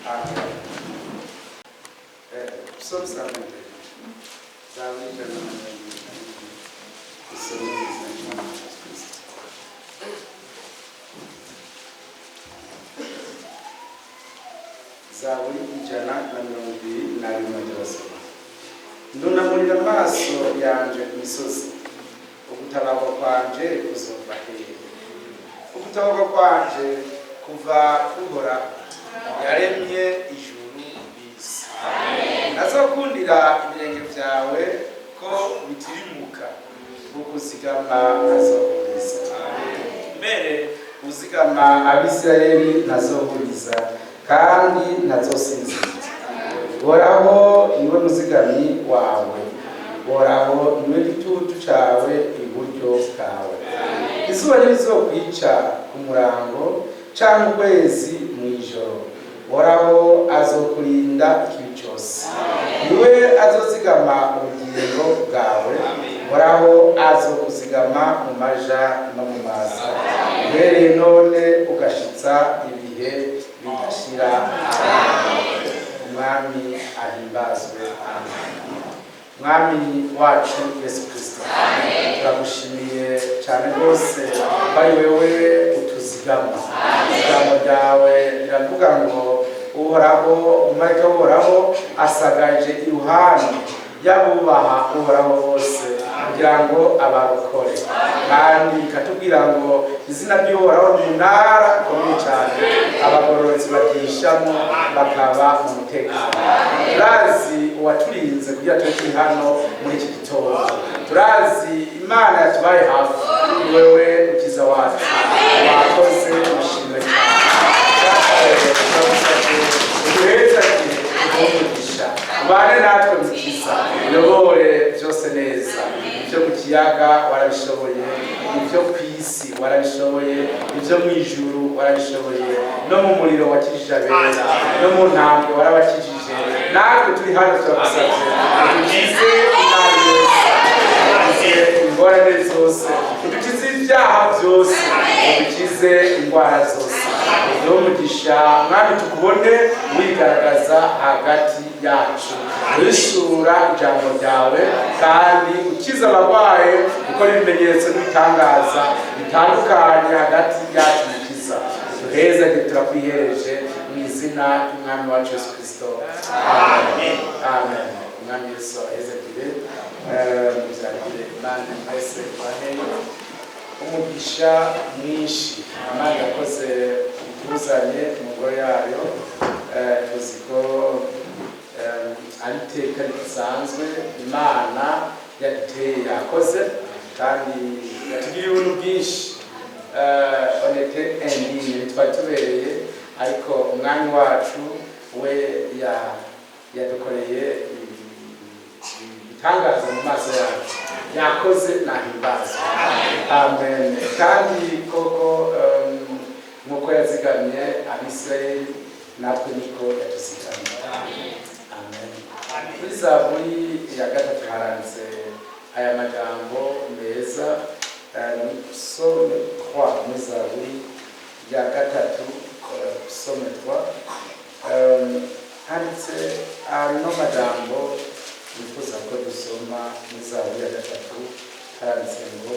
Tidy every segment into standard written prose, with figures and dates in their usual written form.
Amen. Psalm 70. Zaburi ijana na mirongo ibiri na rimwe ry'abasoma. Ndunamurira amaso yanje ku misozi, ugutabarwa kwanje kuzova hehe? Ugutabarwa kwanje kuva kuhoraho, yaremye ijuru n'isi. Nazokundira ibirenge vyawe ko bitirimuka, ukuzigama ntazohuriza. Mbere uzigama Abisirayeli ntazohuriza, kandi ntazosinzira. Uhoraho niwe muzigami wawe, Uhoraho niwe gitutu cawe iburyo bwawe. Izuba ntirizokwica ku murango canke ukwezi mw'ijoro. Uhoraho azokurinda ikibi cose, niwe azozigama ubugingo bwawe. Uhoraho azokuzigama mu maja no mu maza, uhereye none ugashitsa ibihe bidashira. Mwami ahimbazwe. Mwami wacu Yesu Kristo, turagushimiye cyane rwose bari wewe utuzigama. Ijambo ryawe riravuga ngo Uhoraho, umumarayika w'Uhoraho asagaje iruhande y'abubaha Uhoraho bose kugira ngo abarokore. Kandi ikatubwira ngo izina ry'Uhoraho ni umunara ukomeye cyane, abagororotsi bagishamo bakaba mu mutekano. Turazi uwaturinze kugira turi hano muri iki gitondo. Turazi Imana yatubaye hafi, ni wewe ukiza wacu. Wakoze ushimwe cyane. Uduheza kire umugisha, ubane natwe mukiza, uyobore byose neza. Ibyo mu kiyaga warabishoboye, ibyo ku isi warabishoboye, ibyo mu ijuru warabishoboye, no mu muriro wakijije abera, no mu ntambwe warabakijije. Natwe turi hano turagusabye udukize inabi yose, udukize ingorane zose, udukize ibyaha byose, udukize indwara zose. Uduhe umugisha Mwami, tukubone wigaragaza hagati yacu, wishura ijambo ryawe, kandi ukiza abarwaye, ukora ibimenyetso n'ibitangaza bitandukanye hagati yacu. Mukiza duheze turakwihereje mu izina ry'Umwami wacu Yesu Kristo. Amen. Amen. Umwami Yesu ahezekire. Muzagire Imana mwese baheyo umugisha mwinshi. Imana yakoze ituzanye mu ngoro yayo, tuzi ko ari iteka risanzwe Imana yaduteye yakoze, kandi yatugiriye ibintu byinshi. Onete endine twari tubereye, ariko umwami wacu we yadukoreye ibitangaza mu maso yacu. Yakoze nahimbazwe. Amen. Kandi koko nk'uko yazigamye Abisirayeli, natwe niko yatuzigamye. Amen. Muri Zaburi ya gatatu haranditse aya magambo meza. Psaume 3, muri Zaburi ya gatatu, Psaume 3, handitse ano magambo nifuza ko dusoma muri Zaburi ya gatatu. Haranditse ngo,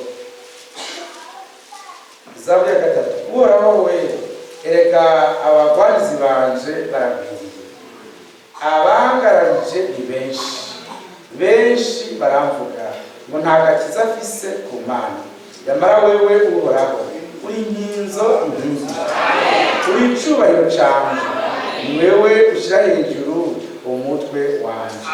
Zaburi ya gatatu: Uhoraho we, erega abagwanizi banje baragwiriye, abangararije ni benshi. Benshi baramvuga ngo nta gakiza afise ku Mana. Yamara wewe Uhoraho uri inkinzo inkingi, uri icubahiro canje, ni wewe ushira hejuru umutwe wanje.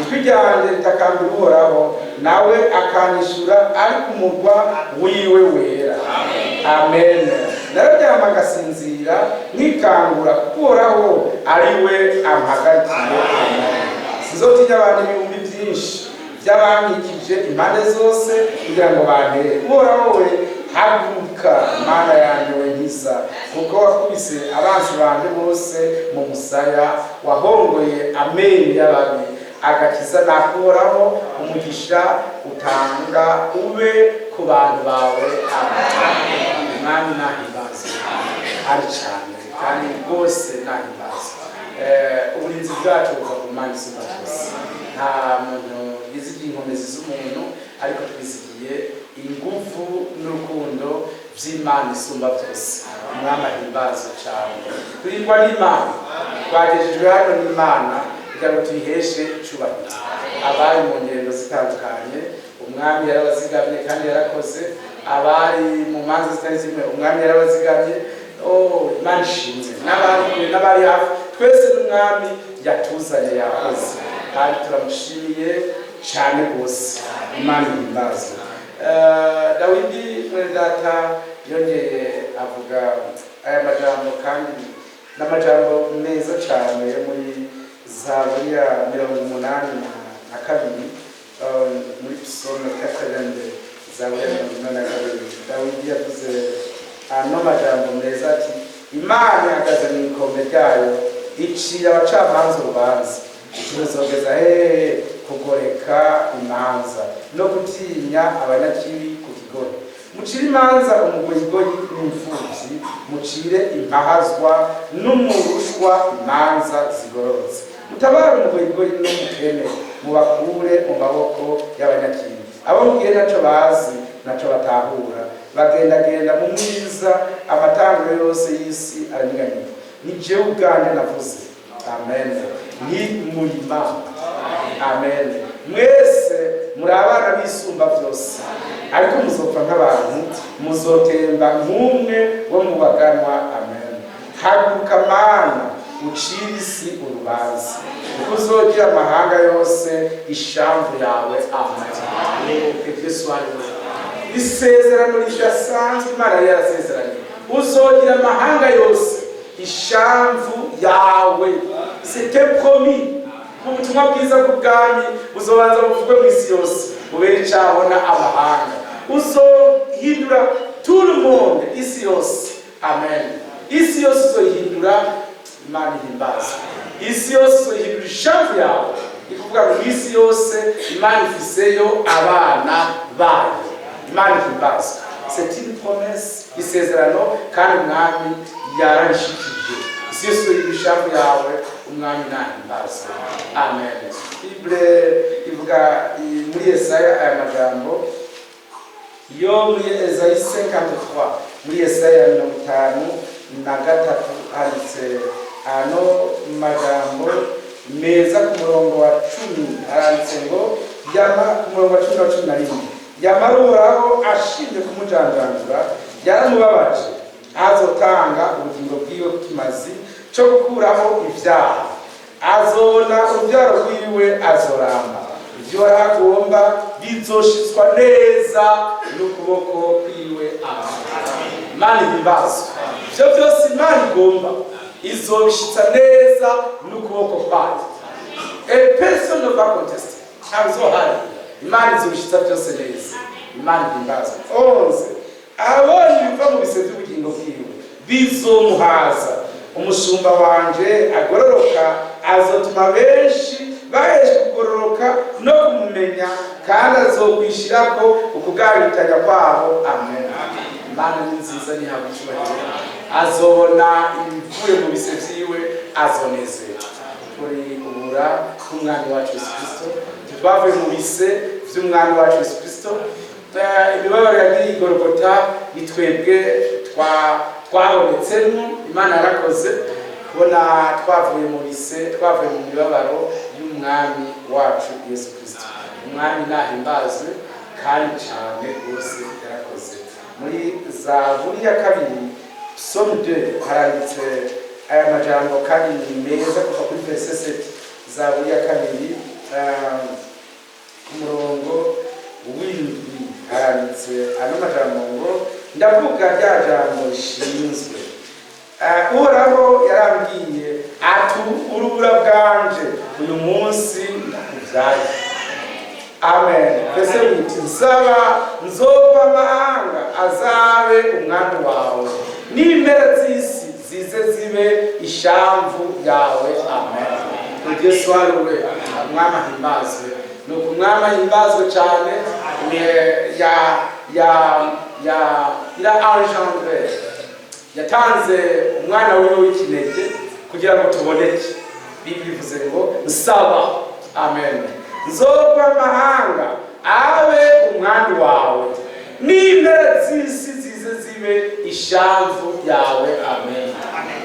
Ijwi ryanje ritakambira Uhoraho, nawe akanyishura ari ku murwa wiwe wera. Amen. Nararyama ngasinzira nkikangura, kuko Uhoraho ari we ampagarikiye. Sinzotinya abantu ibihumbi byinshi by'abankikije impande zose kugira ngo bantere. Uhoraho we, haguruka Mana yanjye we nkiza, kuko wakubise abansi banje bose mu musaya, wahongoye amenyo y'ababi. Agakiza nakuhoraho, umugisha utanga ube ku bantu bawe. Amen. Umwami nahimbazwe ari cyane, kandi rwose nahimbazwe. uburinzi bwacu buva ku Mana isumba byose. Nta muntu yizigiye inkomezi z'umuntu, ariko twizigiye ingufu n'urukundo by'Imana isumba byose. Umwami ahimbaza cyane. Turindwa n'Imana, twagejejwe hano n'Imana kugira ngo tuyiheshe icyubahiro. Abari mu ngendo zitandukanye, umwami yarabazigamye kandi yarakoze. Abari mu manza zitari zimwe, umwami yarabazigamye. Imana ishimwe. N'abari hafi, twese n'umwami yatuzanye yakoze, kandi turamushimiye cyane rwose. Imana ihimbaza. Dawidi mwene data yongeye avuga aya majambo, kandi n'amajambo meza cyane yo muri Zaburi ya 82 muri Psalm 82. Zaburi ya 82 Dawidi yavuze ano majambo meza ati, Imana ihagaze mu ikombe ryayo, iciye abacamanza urubanza. Tuzogeza hehe kugoreka imanza no gutinya abanyakibi ku kigoyi? Mucire imanza umugoyigoyi n'imfubyi, mucire impahazwa n'umurushwa imanza zigororotse. Mutabare umugoyigoyi n'umukene, mubakure mu maboko y'abanyakibi. Abo mugiye naco bazi naco batahura, bagendagenda mu mwiza, amatanguro yose y'isi aranyeganyega. Ni jewe ubwanjye navuze. Amen. Ni murima. Amen. Mwese muri abana bisumba byose, ariko muzopfa nk'abantu, muzotemba nk'umwe wo mu baganwa. Amen. Haguruka Mana, ucire isi urubanza, kuko uzogira amahanga yose ishamvu yawe. Amen. Isezerano ridasanzwe Imana yarasezeranye, uzogira amahanga yose ishamvu yawe. C'était promis. Ubutumwa bwiza bw'ubwami buzobanza buvugwe mu isi yose, bubere icabona amahanga. Uzohindura tout le monde, isi yose. Amen. Isi yose uzohindura. Imana ihimbaza. Isi yose uzohindura ishamvu yawe. Ikuvuga ngo isi yose Imana ifiseyo abana bayo. Imana ihimbaza. C'est une promesse, isezerano, kandi umwami yararishikije. Isi yose uzohindura ishamvu yawe, umwami nahimbaza. Amen. Bible ivuga muri Yesaya aya majambo yo muri Esayi 53, muri Yesaya 53 handitse ano majambo meza ku murongo wa 10, handitse ngo yama ku murongo wa 10 na 11, yamaruhoraho ashimye kumujanjandura, yaramubabaje, azotanga ubugingo bwiwe kimazi cyo gukuraho ibyaha. Azona urubyaro rwiwe azoramba, ibyo aragomba bizoshitswa neza n'ukuboko kwiwe. Imana ihimbaza. Ibyo byose Imana igomba izobishitsa neza n'ukuboko kwayo. A person of a contest azohari, Imana izobishitsa byose neza. Imana ihimbaza. 11 abonye biva mu bise by'ubugingo bwiwe bizomuhaza. Umushumba wanje agororoka, azotuma benshi bahesha kugororoka no kumumenya, kandi azokwishirako ukugabitanya kwabo. Amen. Imana ni nziza, ni habucyubahiro. Azobona ibivuye mu bise vyiwe, azonezerwa. Turi ubura k'umwami wacu Yesu Kristo, twavuye mu bise vy'umwami wacu Yesu Kristo. Imibabaro yagiye igorogota, nitwebwe twabonetsemo. Imana yarakoze kubona twavuye mu bise, twavuye mu mibabaro y'umwami wacu Yesu Kristo. Umwami nahimbazwe kandi cyane rwose yarakoze. Muri Zaburi ya 2 Psalm 2 haranditse aya majambo kandi ni meza kuva kuri verse 7. Zaburi ya 2 ku murongo w'indwi haranditse ano majambo ngo, ndavuga rya jambo rishinzwe. Uhoraho yarambwiye ati, urubura bwanje uyu munsi ndakuvyaye. Amen. Mbese witi nzoba amahanga azabe umwami wawe, n'impera z'isi zize zibe ishamvu yawe. Amen. Yesu waruwe, umwami ahimbazwe. Nuko umwami ahimbazwe cyane. Il a engendré, yatanze umwana wiwe w'ikinege kugira ngo tuboneke. Biblia ivuze ngo nsaba, amen, nzokwa amahanga abe umwami wawe n'impera z'isi zize zibe ishamvu yawe, amen.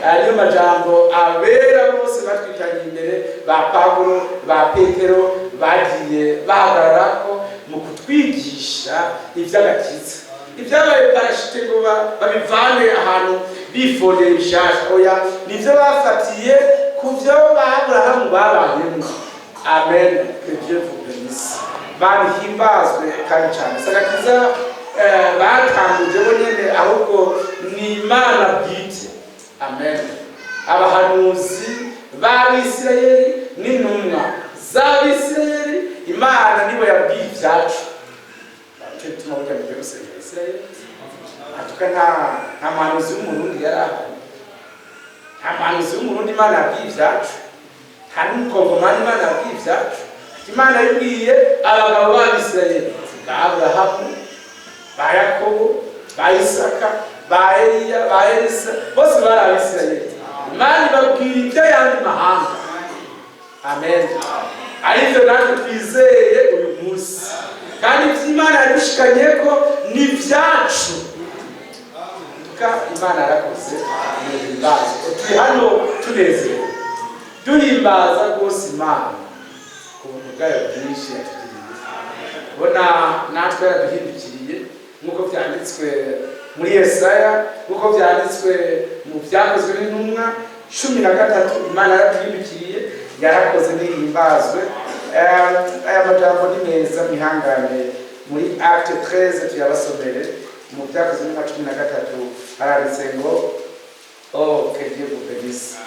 Ariyo majambo abera bose batwikanye imbere ba Pawulo ba Petero bagiye bahagararako mu kutwigisha iby'agakiza. Ibyabaye parashite ngo babivane ahantu bifondeye bishasha, oya nivyo bafatiye ku byo Aburahamu babayemo. Amen. Que Dieu vous bénisse. Himbazwe kandi cyane agakiza batanguje bo nyene, ahubwo ni Imana bwite. Amen. Abahanuzi b'Abisirayeli n'intumwa z'Abisirayeli, Imana niwe yabwiye ibyacu. Cyo tuma burya mu byose Isirayeli atuka nta manuzi w'umurundi yari ahari, nta manuzi w'umurundi Imana yabwiye ibyacu, nta n'umukongomani Imana yabwiye ibyacu. Imana yabwiye abagabo b'Abisirayeli ba Aburahamu, ba Yakobo, ba Isaka, ba Eliya, ba Elisa, bose bari Abisirayeli. Imana ibabwira iby'ayandi mahanga. Amen. Ariko natwe twizeye uyu munsi, kandi Imana yadushikanye ko ni byacu. Imana yarakoze n'ibimbazo. Turi hano tunezerewe duhimbaza rwose Imana ku buntu bwayo bwinshi yatugiriye. Bona natwe yaraduhindukiriye nk'uko byanditswe muri Yesaya, nk'uko byanditswe mu byakozwe n'intumwa 13. Imana yaraduhindukiriye, yarakoze n'ihimbazwe. Aya majambo ni meza, mwihangane. Muri Acte 13 tuyabasomere. Mu byakozwe n'intumwa 13 haranditse ngo oh que Dieu vous bénisse.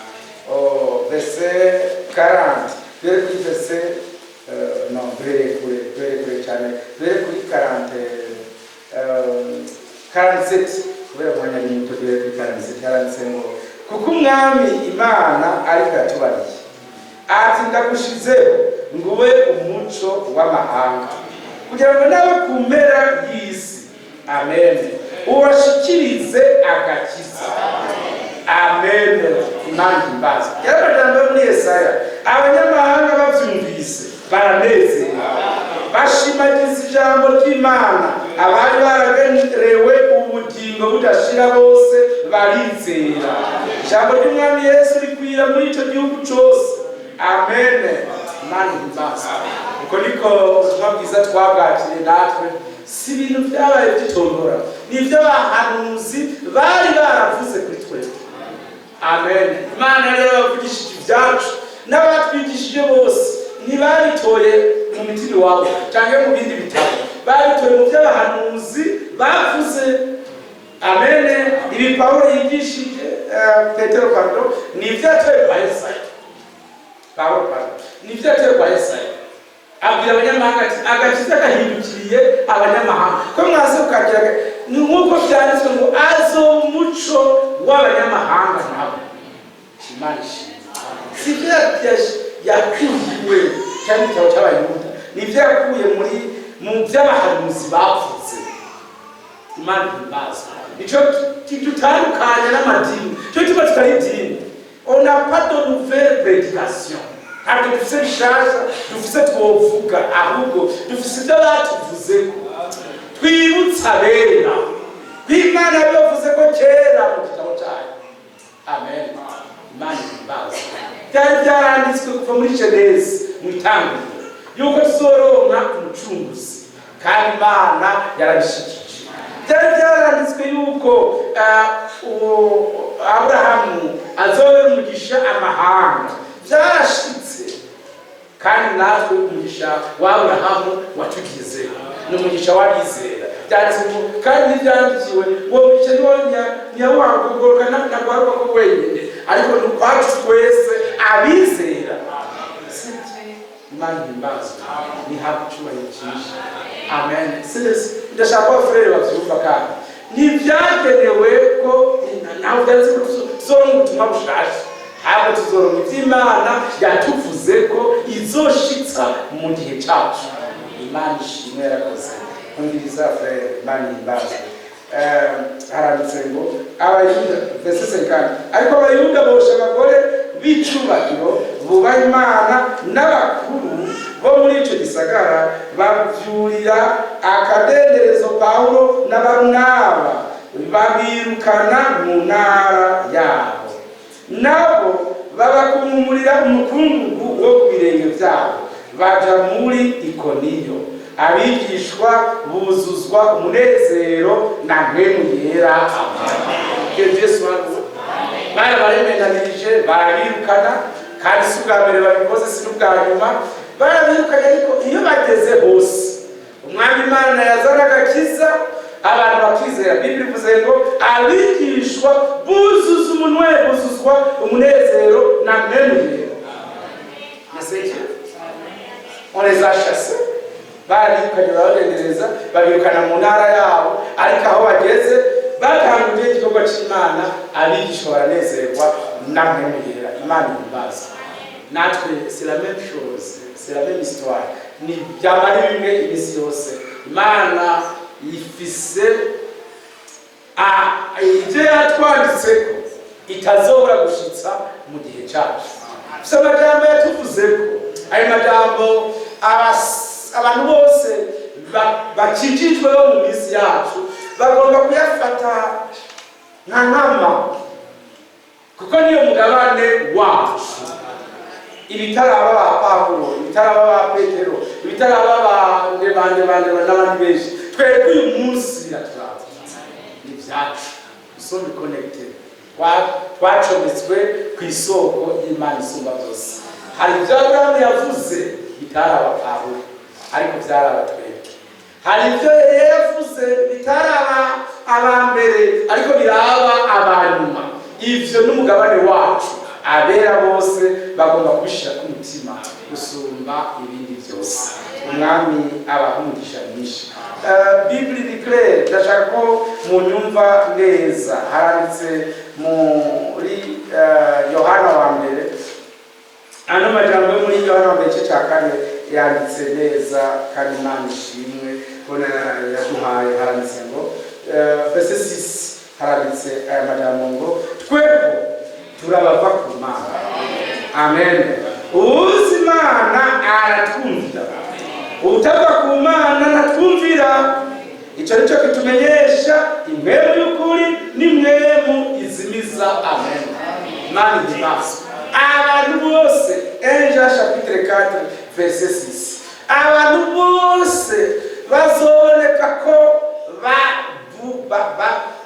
Oh, verset 40. Verset non, kure cyane. Kuri 47 kubera mwanya n'imito kuri 47 haranditse ngo kuko umwami Imana ariko yatubariye ati ndagushizeho ngo ube umuco w'amahanga kugira ngo nawe ku mpera y'isi, amen, ubashikirize agakiza. Amen. Imana imbaza. Yarabajambo muri Yesaya, abanyamahanga bavyumvise baranezerwa, bashimagiza ijambo ry'Imana, abari baragenewe ubugingo budashira bose barizera. Ijambo ry'Umwami Yesu rikwira muri ico gihugu cose. Amen. Imana imbaza. Uko niko ubutumwa bwiza twabwakiriye natwe, si ibintu byabaye byitondora, ni ibyo abahanuzi bari baravuze kuri twebwe. Amen. Imana rero yavugishije ibyacu n'abatwigishije bose ntibabitoye mu mitima wabo cyangwa mu bindi bitabo, babitoye mu by'abahanuzi bavuze. Amen. Ibi Pawulo yigishije Petero pardon, ni ibyatoye kwa Yesaya. Pawulo pardon, ni ibyatoye kwa Yesaya. Abwira abanyamahanga ati agakiza gahindukiriye abanyamahanga ko mwaze ukagira nk'uko byanditswe ngo azo umuco w'abanyamahanga nabo. Imana ishimwe. Si ibyo yakuye cyangwa igitabo cy'Abayuda, ni ibyo yakuye mu by'abahanuzi bavuze. Imana ihimbaza. Icyo kitutandukanya n'amadini, cyo tuba tutari idini. On n'a pas de nouvelle prédication. Ntabwo dufise bishasha dufise twovuga, ahubwo dufise ibyo batuvuze ko twibutsa abera Imana yavuze ko kera mu gitabo cyayo. Amen. Imana imbaza. Byari byaranditswe kuva muri Genesi mu itangiriro yuko tuzoronka umucunguzi, kandi Imana yarabishikije. Byari byaranditswe yuko Aburahamu azobe umugisha amahanga. Byarashitse, kandi natwe umugisha wa Aburahamu watugize n'umugisha w'abizera. Kandi n'ibyandikiwe ngo umugisha ntiwawugororoka nagwaruka ko wenyine, ariko n'ukwacu twese abizera. Imana ihimbaza. Nihabwe icyubahiro cyinshi. Amen. Ndashaka ko abafurere babyumva, kandi ntibyagenewe ko nawe byanditse ko tuzoronka ubutumwa bushasha, ahubwo tuzoronka iby'Imana yatuvuze ko izoshitsa mu gihe cyacu. Imana ishimwe, yarakoze. Umviriza frere, Imana ihimbaza. Haranditse ngo Abayuda, verset 50, ariko Abayuda bosha abagore b'icubahiro bubaha Imana n'abakuru bo muri icyo gisagara babyurira akadenderezo Pawulo na Barunaba babirukana mu ntara yabo, nabo babakumurira umukungugu wo ku birenge byabo baja muri Ikoniyo. Abigishwa buzuzwa umunezero na mpemu yera. Barabaremenanirije barabirukana, kandi si ubwa mbere babikoze, si n'ubwa nyuma. Barabirukanye, ariko iyo bageze hose Umwami Imana yazana agakiza, abantu bakizera. Biblia ivuze ngo abigishwa buzuza buzuzwa umunezero na mpemu yera. On les a chassés. Barabirukanye barabadendereza, babirukana mu ntara yabo, ariko aho bageze batanguje igikorwa cy'Imana, abigishwa baranezerwa na mpemu yera. Imana ibaza. Natwe c'est la même chose, c'est la même histoire. Ni byamara bimwe imisi yose. Imana ifise ibyo yatwanditseko itazobora gushitsa mu gihe cyacu. Gusa amajambo yatuvuzeko, ayo majambo abantu bose bakijijwe bo mu minsi yacu bagomba kuyafata nka nkama, kuko niyo mugabane wacu. Ibitaraba ba Pawulo, ibitaraba ba Petero, ibitaraba bande n'abandi benshi, twebwe uyu munsi biraturaba. Ni byacu, usombe connected, twacometswe ku isoko y'Imana isumba byose. Hari ibyo Abrahamu yavuze bitaraba Pawulo, ariko byaraba twebwe. Hari ibyo yavuze bitaraba abambere, ariko biraba abanyuma. Ivyo n'umugabane wacu, abera bose bagomba kubishira ku mutima gusumba ibindi byose. Umwami abahumugisha myinshi. Biblia declare, ndashaka ko munyumva neza, haranditse muri Yohana wa mbere. Ano majambo muri Yohana wa mbere cya kane yanditse neza, kandi Imana ishimwe bona yaduhaye. Haranditse ngo verse 6, haranditse aya majambo ngo twebwe turabava ku Mana. Amen. Uzi Imana aratwumvira, utava ku Mana ntatwumvira. Icyo nicyo kitumenyesha impemu y'ukuri n'impemu izimiza. Amen. Imana ibaze abantu bose. Eja chapitre 4 verset 6, abantu bose bazoboneka ko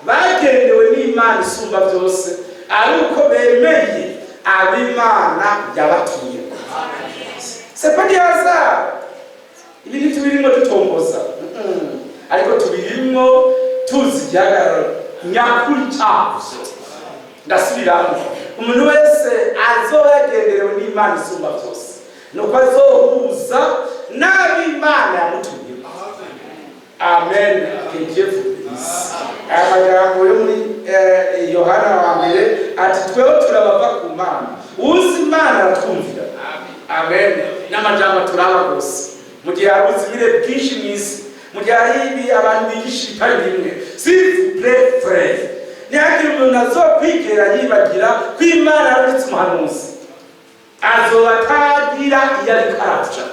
bagendewe n'Imana isumba byose, ari uko bemeye ab'Imana yabatumye. C'est pas du hasard. Ibi tubirimo dutomboza, ariko tubirimo tuzi igihagararo nyakuri cyavyo. Ndasubiramo, umuntu wese azoyagenderewe n'Imana isumba byose, nuko azohuza n'ab'Imana yamutumye. Amen. Amajambo yo muri Yohana wa mbere ati tweho turabava ku Mana, uzi Imana aratwumvira. Amen. N'amajambo turaba gose mu gihe hari ubuzimire bwinshi mw'isi, mu gihe hari ibi abantu bigisha bitari bimwe. S'il vous plaît frère, ntihagire umuntu azokwigera yibagira ko Imana yarutse umuhanuzi, azoba atagira iyo ariko araja.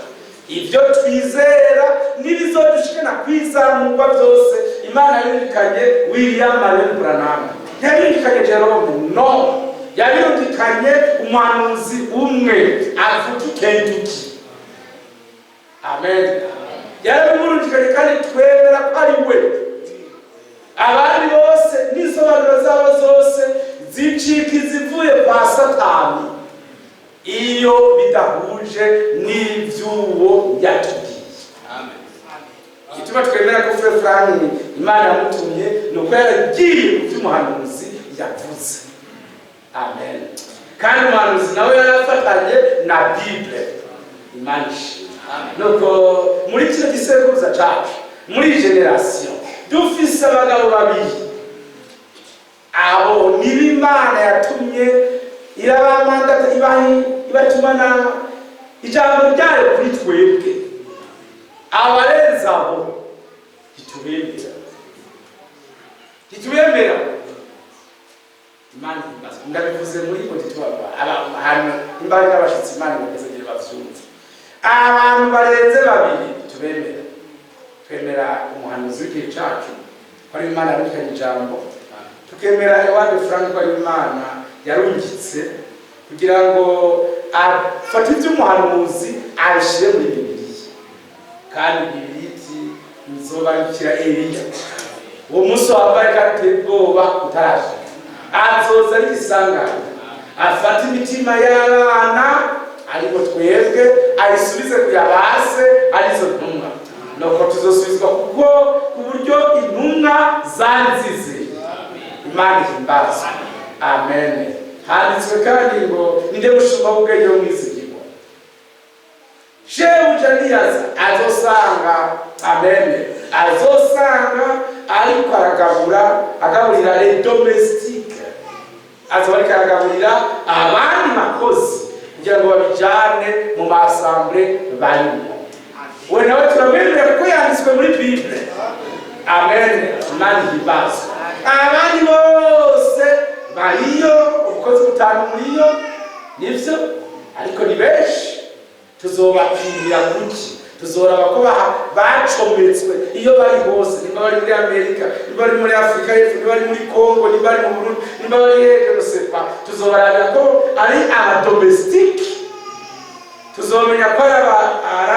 Ibyo twizera n'ibizodushikana kwizamurwa byose, Imana yirukanye William Marion Branham, yabirukanye Jerome, no, yabirukanye umuhanuzi umwe avuga Kentucky. Amen. Yarabimurukanye kandi twemera ko ari we. Abandi bose n'isobanuro zabo zose zicika izivuye kwa Satani iyo bidahuje n'ivyuwo yatubwiye. Amen. Igituma twemera ko Frère Frank Imana yamutumye nuko yaragiye ku by'umuhanuzi yavuze. Amen. Kandi umuhanuzi nawe yarafatanye na Bible. Imana ishimwe. Nuko muri kino gisekuruza cyacu, muri generation dufise abagabo babiri, abo ni Imana yatumye irabamanda ibatumana ijambo ryayo kuri twebwe. Abarenza abo hitubembera Imana ihimbaza. Ndabivuze muri auditoire ahantu imbari n'abashitsi Imana bakezegere bavyumva. Abantu barenze babiri tubemera. Twemera umuhanuzi w'igihe cacu ko ari Imana yarungikanye ijambo. Tukemera Ewade Frank ko ari Imana yarungitse kugira ngo afate ivy'umuhanuzi abishire muri Bibiliya. Kandi Bibiliya iti nzobarukira Eliya. Uwo munsi wambaye katebwoba utaraje. Azoza ari isangano. Afata imitima y'abana ariko twebwe ayisubize kuyabase arizo ntumwa. Nuko tuzosubizwa kuko ku buryo intumwa zanzize. Imana ihimbaza. Amen. Handitswe kandi ngo ninde mushumba w'ubwenge wo mwizigirwa. Shebuja niyaza azosanga. Amen. Azosanga ariko agaburira les domestiques. Azobarika aragaburira abandi makozi kugira ngo babijane mu masamble barimo. We nawe turamwemerera kuko yanditswe muri Bible. Amen. Imana ihimbaza. Abandi bose bariyo ubukozi butanu muriyo nivyo ariko ni benshi tuzobapimira kuki tuzoraba ko bacometswe iyo bari hose nimba bari muri Amerika nimba bari muri Afrika y'Epfo nimba bari muri Congo nimba bari mu Burundi nimba bari je ne sais pas tuzobarabira ko ari aba domestique tuzomenya ko ari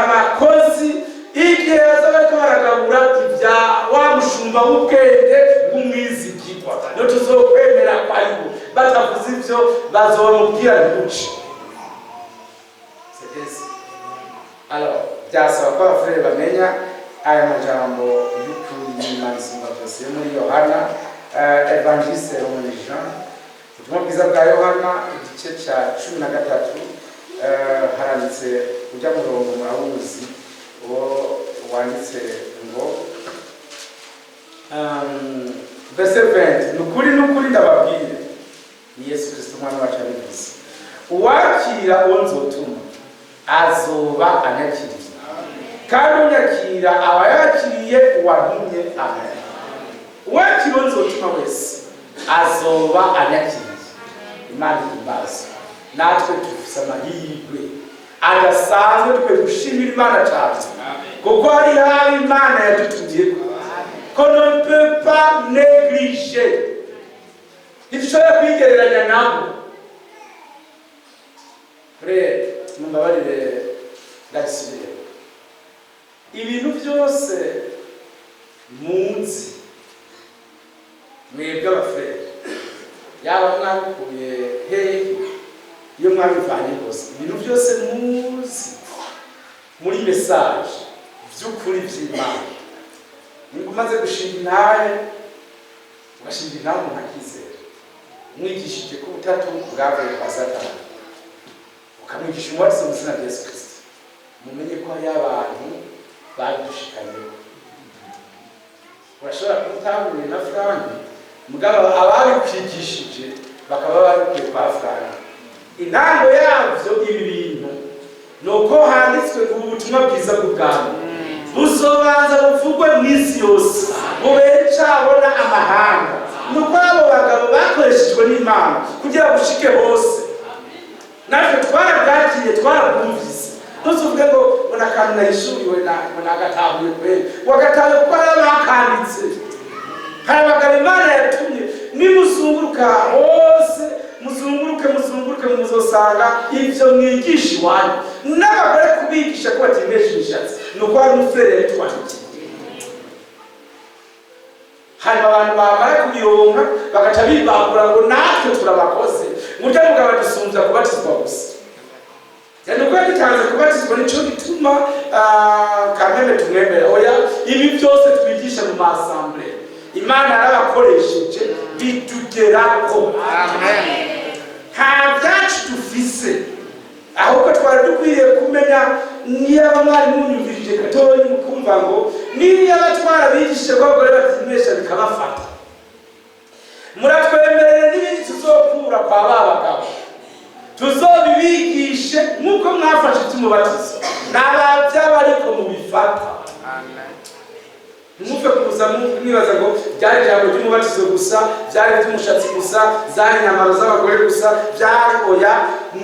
abakozi igihe bazobariko baragabura ibya wa mushumba w'ubwenge bw'umwizigirwa no tuzokwemera ko aribo batavuze ivyo bazomubwira ntuci. Alors byasaba ko abafurere bamenya aya majambo y'ukuri y'Imana isumba byose yo muri Yohana Evangeliste Jean ubutumwa bwiza bwa Yohana igice ca 13 haranditse ujya murongo murawuzi uwo wanditse ngo verse 20 nukuri ndababwire ni Yesu Kristo umwana wacu abivuze uwakira uwo nzotuma azoba anyakiriye kandi unyakira aba yakiriye uwantumye. Amen. Uwakira uwo nzotuma wese azoba anyakiriye. Imana ihimbaza. Natwe dufise amahirwe adasanzwe twe gushimira Imana cyane kuko ari habi Imana yadutumye ko ne peut pas négliger. Ntidushobora kwigereranya nabo. Frere mumbabarire ndasubire ibintu byose munsi mwebwe abafrere yaba mwakuye hehe iyo mwabivanye hose ibintu byose munsi muri message by'ukuri by'Imana ningo maze gushinga intahe ugashinga intahe umuntu akizera mwigishije ko ubutatu bwavuye kwa Satani ukamwigisha umwatsi mu izina rya Yesu Kristo mumenye ko hari abantu badushikanye. Urashobora kutahurira na Frank mugabo ababikwigishije bakaba babikuye kwa Frank. Intango yavyo ibi bintu nuko handitswe ubutumwa bwiza bw'ubwami buzobanza buvugwe mw'isi yose bubere cabona amahanga. Nuko abo bagabo bakoreshejwe n'Imana kugira gushike hose. Natwe twarabwakiye twarabumvise tuzuvuge ngo bona kandi nayishuriwe na agatabuye kweli wagatabuye kuko bakanditse hari abagabo Imana yatumye nimuzunguruka hose muzunguruke muzosanga ivyo mwigisha iwanyu n'abagore kubigisha ko batimesha imishatsi nuko hari umufrere yitwandikiye. Hari abantu bamara kubironka bagaca bibagura ngo natwe turabakoze murya mugabo dusumbya kubatizwa gusa. Nuko yatanze kubatizwa nico gituma kameme tumwemera oya ibi byose twigisha mu masamble Imana yarabakoresheje bitugerako. Amen. Nta byacu dufise ahubwo twari dukwiye kumenya niba mwari munyumvirije gatoyi mukumva ngo niba twarabigishe ko abagore batimesha bikabafata muratwemerere n'ibindi tuzokura kwa babagabo tuzobibigishe nk'uko mwafashe tumubatizo n'abavya bariko mubifata. Amen. ntimupfe kuza mwibaza ngo byari ijambo ry'umubatizo gusa, byari iby'umushatsi gusa, zari inyambaro z'abagore gusa, byari oya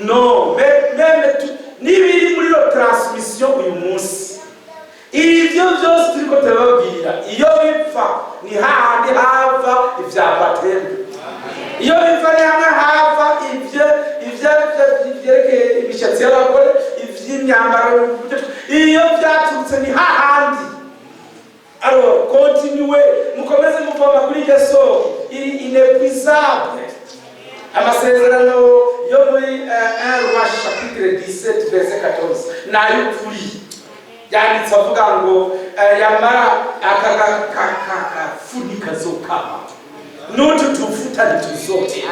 no n'ibiri muri iyo transmission uyu munsi. Ibyo byose turiko turababwira iyo bipfa ni hahandi hava ibya patembe, iyo bipfa ni hamwe hava ibyerekeye imishatsi y'abagore, iby'imyambaro, iyo byaturutse ni hahandi. Alors continuez, mukomeze muvoma kuri iryo soko iri inépuisable. Amasezerano yo muri 1 Roi chapitre 17 verset 14 nayo kuri yanditse avuga ngo yamara akafunika zokama n'utu tufuta ntituzote.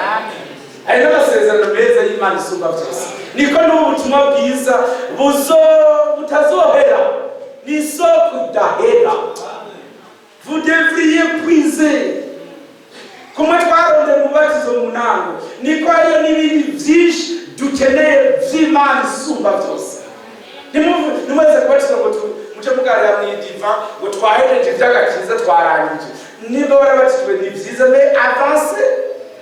Ayo n'amasezerano meza y'Imana isumba byose. Niko n'ubutumwa bwiza butazohera, ni isoko idahera. Vous devriez puiser. Kumwe twaronde mubatizo mu ntango, niko ariyo n'ibindi byinshi dukeneye by'Imana isumba byose. Nimweze kubatiza ngo muce mugarira mu idiva ngo twahereje iby'agakiza twarangije. Niba warabatijwe ni byiza, me avance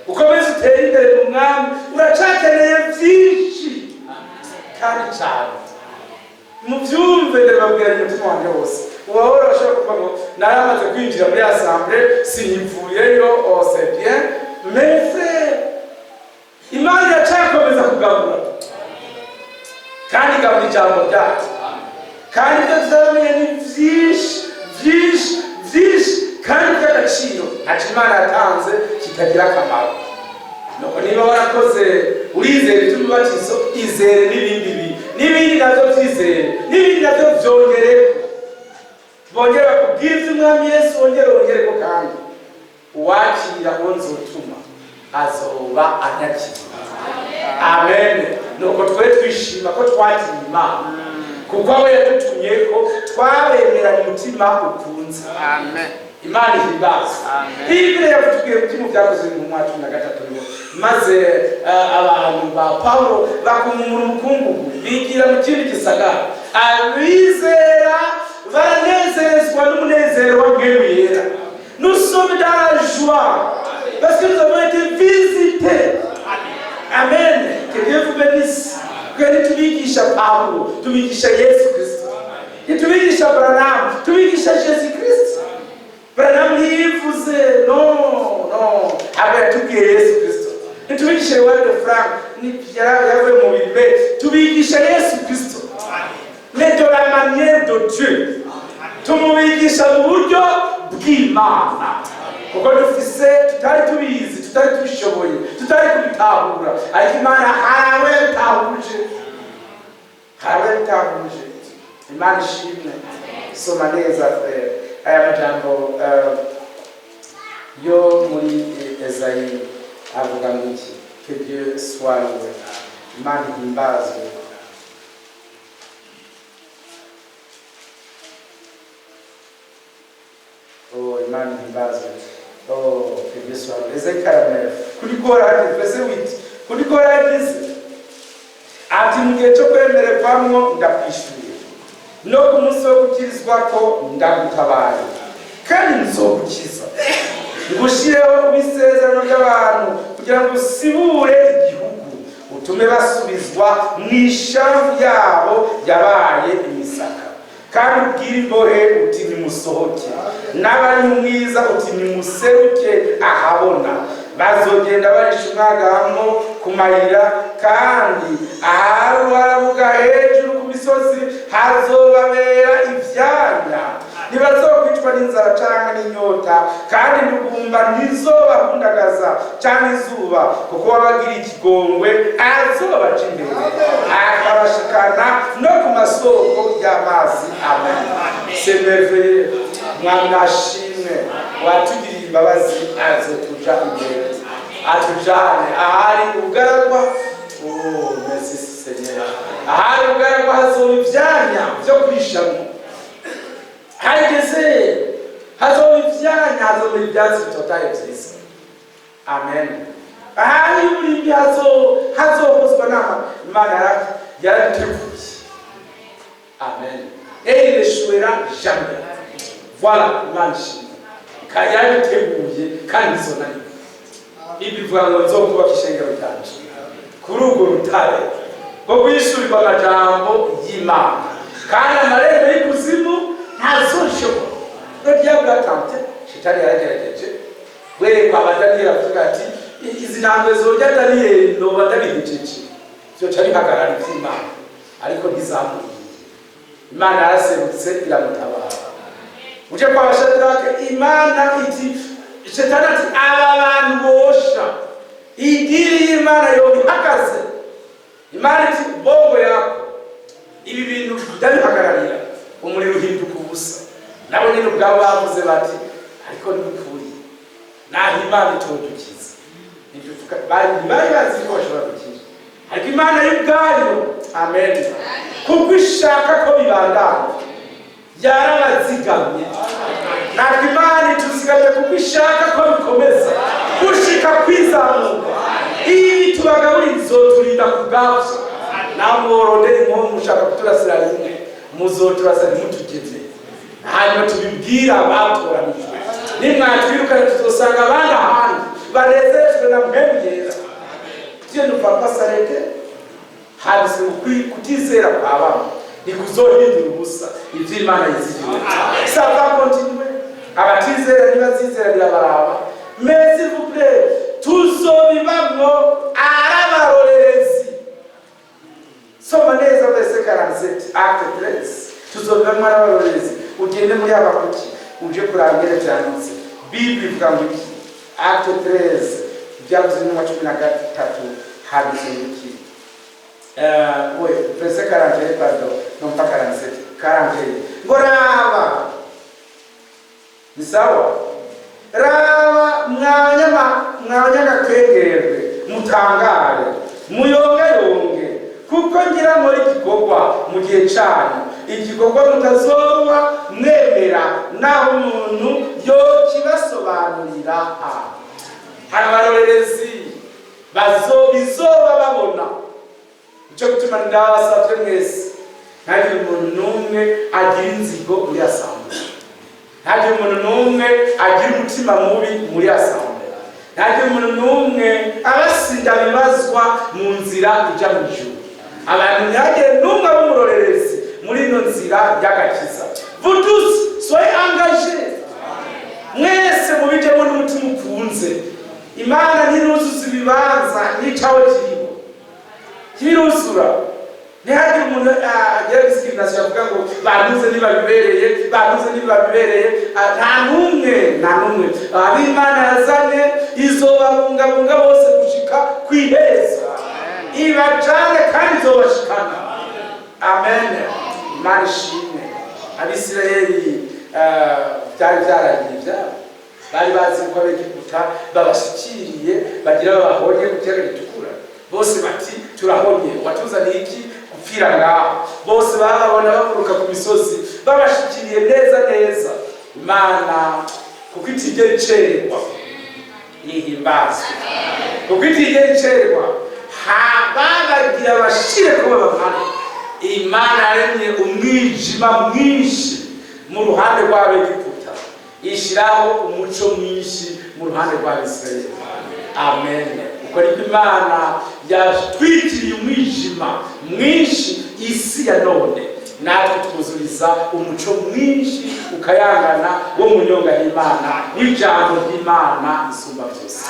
ukomeze utere imbere mu mwami, uracakeneye byinshi kandi cyane. Mubyumve ndababwira umutima wanjye wose. Uwahora urashobora kuvuga ngo naramaze kwinjira muri assemblée sinyivuyeyo, oh c'est bien, mais frère, Imana iracakomeza kugabura kandi igabura ijambo ryayo, kandi ibyo tuzamenye ni byinshi kandi by'agaciro ntacyo Imana yatanze kitagira akamaro. Nuko niba warakoze urizera iby'umubatizo, izere n'ibindi nabyo byizere, n'ibindi nabyo byongereko. Bongera kubwira iby'umwami Yesu, wongere ko kandi uwakira uwo nzotuma azoba anakira. Amen. Nuko twe twishima ko twakira Imana, kuko abo yadutumye ko twabemeranye umutima ukunze. Amen. Imana ihimbaza. Biblia yatubwiye mu byakozwe mu mwaka wa 13 maze abantu ba Paulo bakumura umukungugu bigira mu kindi gisagara, abizera baranezezwa n'umunezero wa Mwemuyera. Nous sommes dans la joie parce que nous avons été visités. Amen. Que Dieu vous bénisse. Que tubigisha Paulo, tubigisha Yesu Kristo, tubigisha Branham, tubigisha Jésus Christ. Branham yivuze no abatugiye Yesu Kristo. Tubigisha word of Frank ni yavuye mu bibe, tubigisha Yesu Kristo. Mais de la manière de Dieu. Tumubigisha mu buryo bw'Imana. Kuko dufise tutari tubizi, tutari tubishoboye, tutari kubitahura, ariko Imana harawe bitahuje. Imana ishimwe. Soma neza aya majambo yo muri Ezayi avuga ngo iki? Que Dieu soit loué. Imana ihimbazwe. Oh, Imana ihimbazwe. Oh, que Dieu soit loué. Ezayi 49 kuri Korani verset 8 kuri Korani ati mu gihe cyo kwemererwamwo ndakwishyuye, no ku munsi wo gukirizwa ko ndagutabaye kandi nzogukiza, ngushireho ibisezerano by'abantu kugira ngo usibure igihugu, utume basubizwa mu ishavu yabo yabaye imisaka, kandi ubwire imbohe uti nimusohoke, n'abari mu mwiza uti nimuseruke ahabona, bazogenda barisha umwagamo ku mayira, kandi ahari haravuga hejuru ku misozi hazobabera ivyanya, ntibazokwicwa n'inzara canke n'inyota, kandi n'ugumba ntizobahundagaza canke izuba, kuko wabagira ikigongwe azobaca imbere akabashikana no ku masoko y'amazi. Amen. C'est merveilleux. Mwamashimwe watugiriye imbabazi, azotuja imbere, atujane ahari ubugaragwa. Oh, merci Seigneur. Ahari ubugaragwa hazoba ivyanya vyo kwishamo, hageze hazoba ivyanya, hazoba ivyatsi bitotaye vyiza. Amen. Ahari uburimbi hazohozwa n'Imana yaraduteguye. Amen. Et il échouera jamais. voilà Imana ishimwe yabiteguye kandi izonaniwe ibivuga ngo nzokubaka ishengero ryanje kuri urwo rutare rwo kwishyurirwa amajambo y'Imana kandi amarembo y'ikuzimu ntazoshobora no ryabwatante shitani yaragerageje werekwa abadaniyeli avuga ati izi ntambwe zorya Daniyeli noba ndabihejeje vyoca bihagarara ivy'Imana ariko ntizamuriye Imana yaraserutse iramutabara uje kwa Shadrake Imana iti Shetani ati aba bantu bosha idiri y'Imana yobihagaze Imana iti bongo yako ibi bintu ndabihagararira umuriro uhinduka ubusa nabo nyine ubwabo bavuze bati ariko ni ukuri naho Imana itodukiza bari bazi ko bashobora gukiza ariko Imana y'ubwayo amen kuko ishaka ko bibandana yarabazigamye natwe Imana ituzigamye kuko ishaka ko bikomeza gushika kwizamuka ibi tubagaburira izoturinda kubwavyo namworode inkomo mushaka kuturasira rimwe muzoturasira mutugeze hanyuma tubibwira abatoranijwe nimwatwirukana tuzosanga abandi ahandi banezejwe na mpembera Dieu ne va pas s'arrêter handitse kutizera kwa bamwe nikuzohindura ubusa ivy'Imana yizigiye ça va continuer abatizera ntibazizera birabaraba mais s'il vous plaît tuzobibamwo arabarorerezi soma neza verset 47 acte 13 tuzobibamwo arabarorerezi ugende muri Abakuki uje kurangira cyanditse Bible ivuga ngo iki acte 13 byavuze mu 13 handitse iki oui, verset 41, pardon, non pas 47, 41. Ngoraba. Ni sawa? Raba mwanya gakengerwe, mutangare, muyonge, kuko ngira muri igikorwa mu gihe cyanyu. Igikorwa mutazorwa mwemera naho umuntu yokibasobanurira. Abarorerezi bizoba babona. Cyo gutuma ndabasabye mwese ntagire umuntu numwe agira inzigo muri asamble ntagire umuntu numwe agira umutima mubi muri asamble ntagire umuntu numwe abasinda bibazwa mu nzira ijya mu ijuru abantu ntagire numwe abumurorerezi muri ino nzira y'agakiza vous tous soyez engagés mwese mubijemo n'umutima ukunze Imana ntinuzuza ibibanza n'icawe kiriho kiruzura ntihagire umuntu agira discrimination avuga ngo banuze nibabibereye nta numwe ab'Imana yazanye izobabungabunga bose gushika kwiheza ibajane kandi izobashikana amen Imana ishimwe Abisirayeli byari byaragiye ibyabo bari bazi ko Abegiputa babashikiriye bagira babahonye ku kiyaga gitukura bose bati turahonye watuzaniye iki gupfira ngaho bose babona bavuruka ku misozi babashikiriye neza Imana kuko itigera icererwa nihimbazwe kuko itigera icererwa babagira bashire ko babamara Imana yaremye umwijima mwinshi mu ruhande rw'Abegiputa ishiraho umuco mwinshi mu ruhande rw'Abisirayeli amen uko niko Imana yatwikiriye umwijima mwinshi isi ya none natwe twuzuriza umuco mwinshi ukayangana wo munyonga y'Imana n'ijambo ry'Imana isumba byose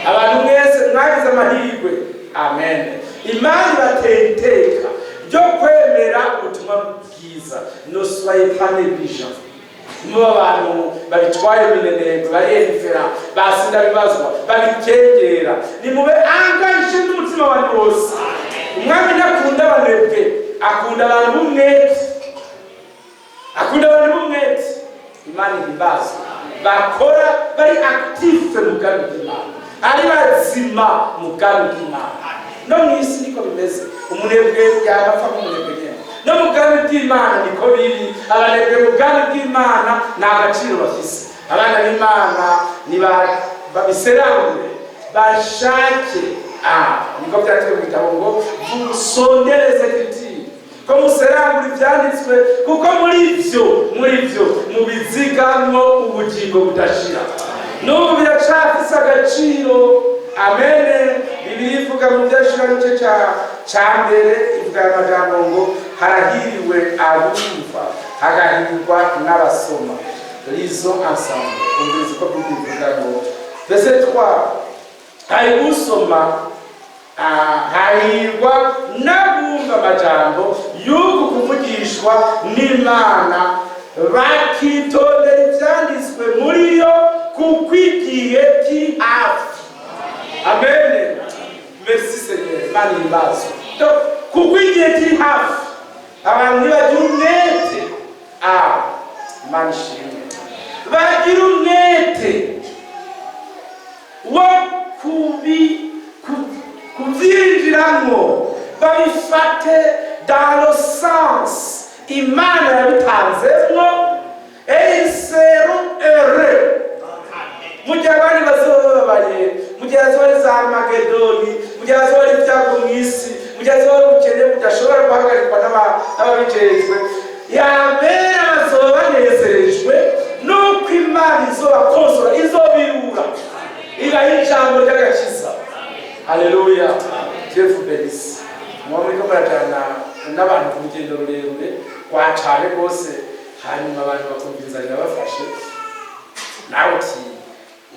abantu mwese mwagize amahirwe amen Imana bateye iteka ryo kwemera ubutumwa bwiza no soyez pas négligents mu abantu babitwaye mineneko bariyefera basinda bibazwa babikengera nimube angaje n'umutima wanyu wose umwami nakunda abanebwe akunda abantu b'umwete Imana ihimbaza bakora bari active mu bwami bw'Imana ari bazima mu bwami bw'Imana no mwisi niko bimeze umunebwe yabapfa nk'umunebwe nyene no mu bwami bw'Imana niko biri abanebwe mu bwami bw'Imana nta gaciro bafise abana b'Imana babiseramure bashake niko byatwe mu gitabo ngo musondereze kiti ko muserangura ibyanditswe kuko muri byo mubizigamwo ubugingo budashira n'ubu biracafise agaciro. Amen. Bibiliya ivuga mu byashira n'igice cya mbere ivuga amajambo ngo harahiriwe abumva hagahirwa n'abasoma. Lisons ensemble. Umvise ko bivuga ngo verset 3 hari usoma hahirwa n'abumva amajambo y'uku kuvugishwa n'Imana bakitondera ibyanditswe muri yo kuko igihe kiri hafi. Amen. Merci Seigneur. Imana imbazo kuko igihe kiri hafi abantu bagira umwete Imana ishimwe bagira umwete wo kubyinjiramo babifate dans le sens Imana yabitanzemo et ils seront heureux. Mu gihe abandi bazobabaye, mu gihe bazobari za Magedoni, mu gihe bazobari ibyago mu isi, mu gihe bazobari ubukene budashobora guhagarikwa n'ababijejwe, yabera bazoba banezerejwe nuko Imana izobakonsora, izobirura, ibaha ijambo ry'agakiza. Haleluya. Dieu vous bénisse. Muriko murajana n'abantu ku rugendo rurerure wacane rwose, hanyuma abantu bakumvizanya bafashe nawe uti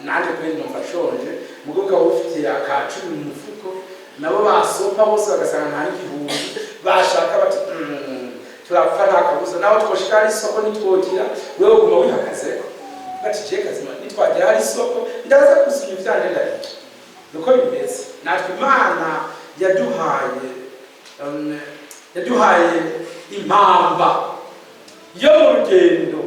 nanjye kuri numva shonje mugo ukaba ufitiye akacumi mu mufuko, nabo basopa bose bagasanga nta n'igihumbi bashaka bati turapfa nta kabuza, nawe twoshika ari isoko nitwokira wewe uguma wihakazeko bati je kazima nitwagera ari isoko ndaza kusinya ivyanje ndari nuko bimeze. Natwe Imana yaduhaye impamba yo mu rugendo.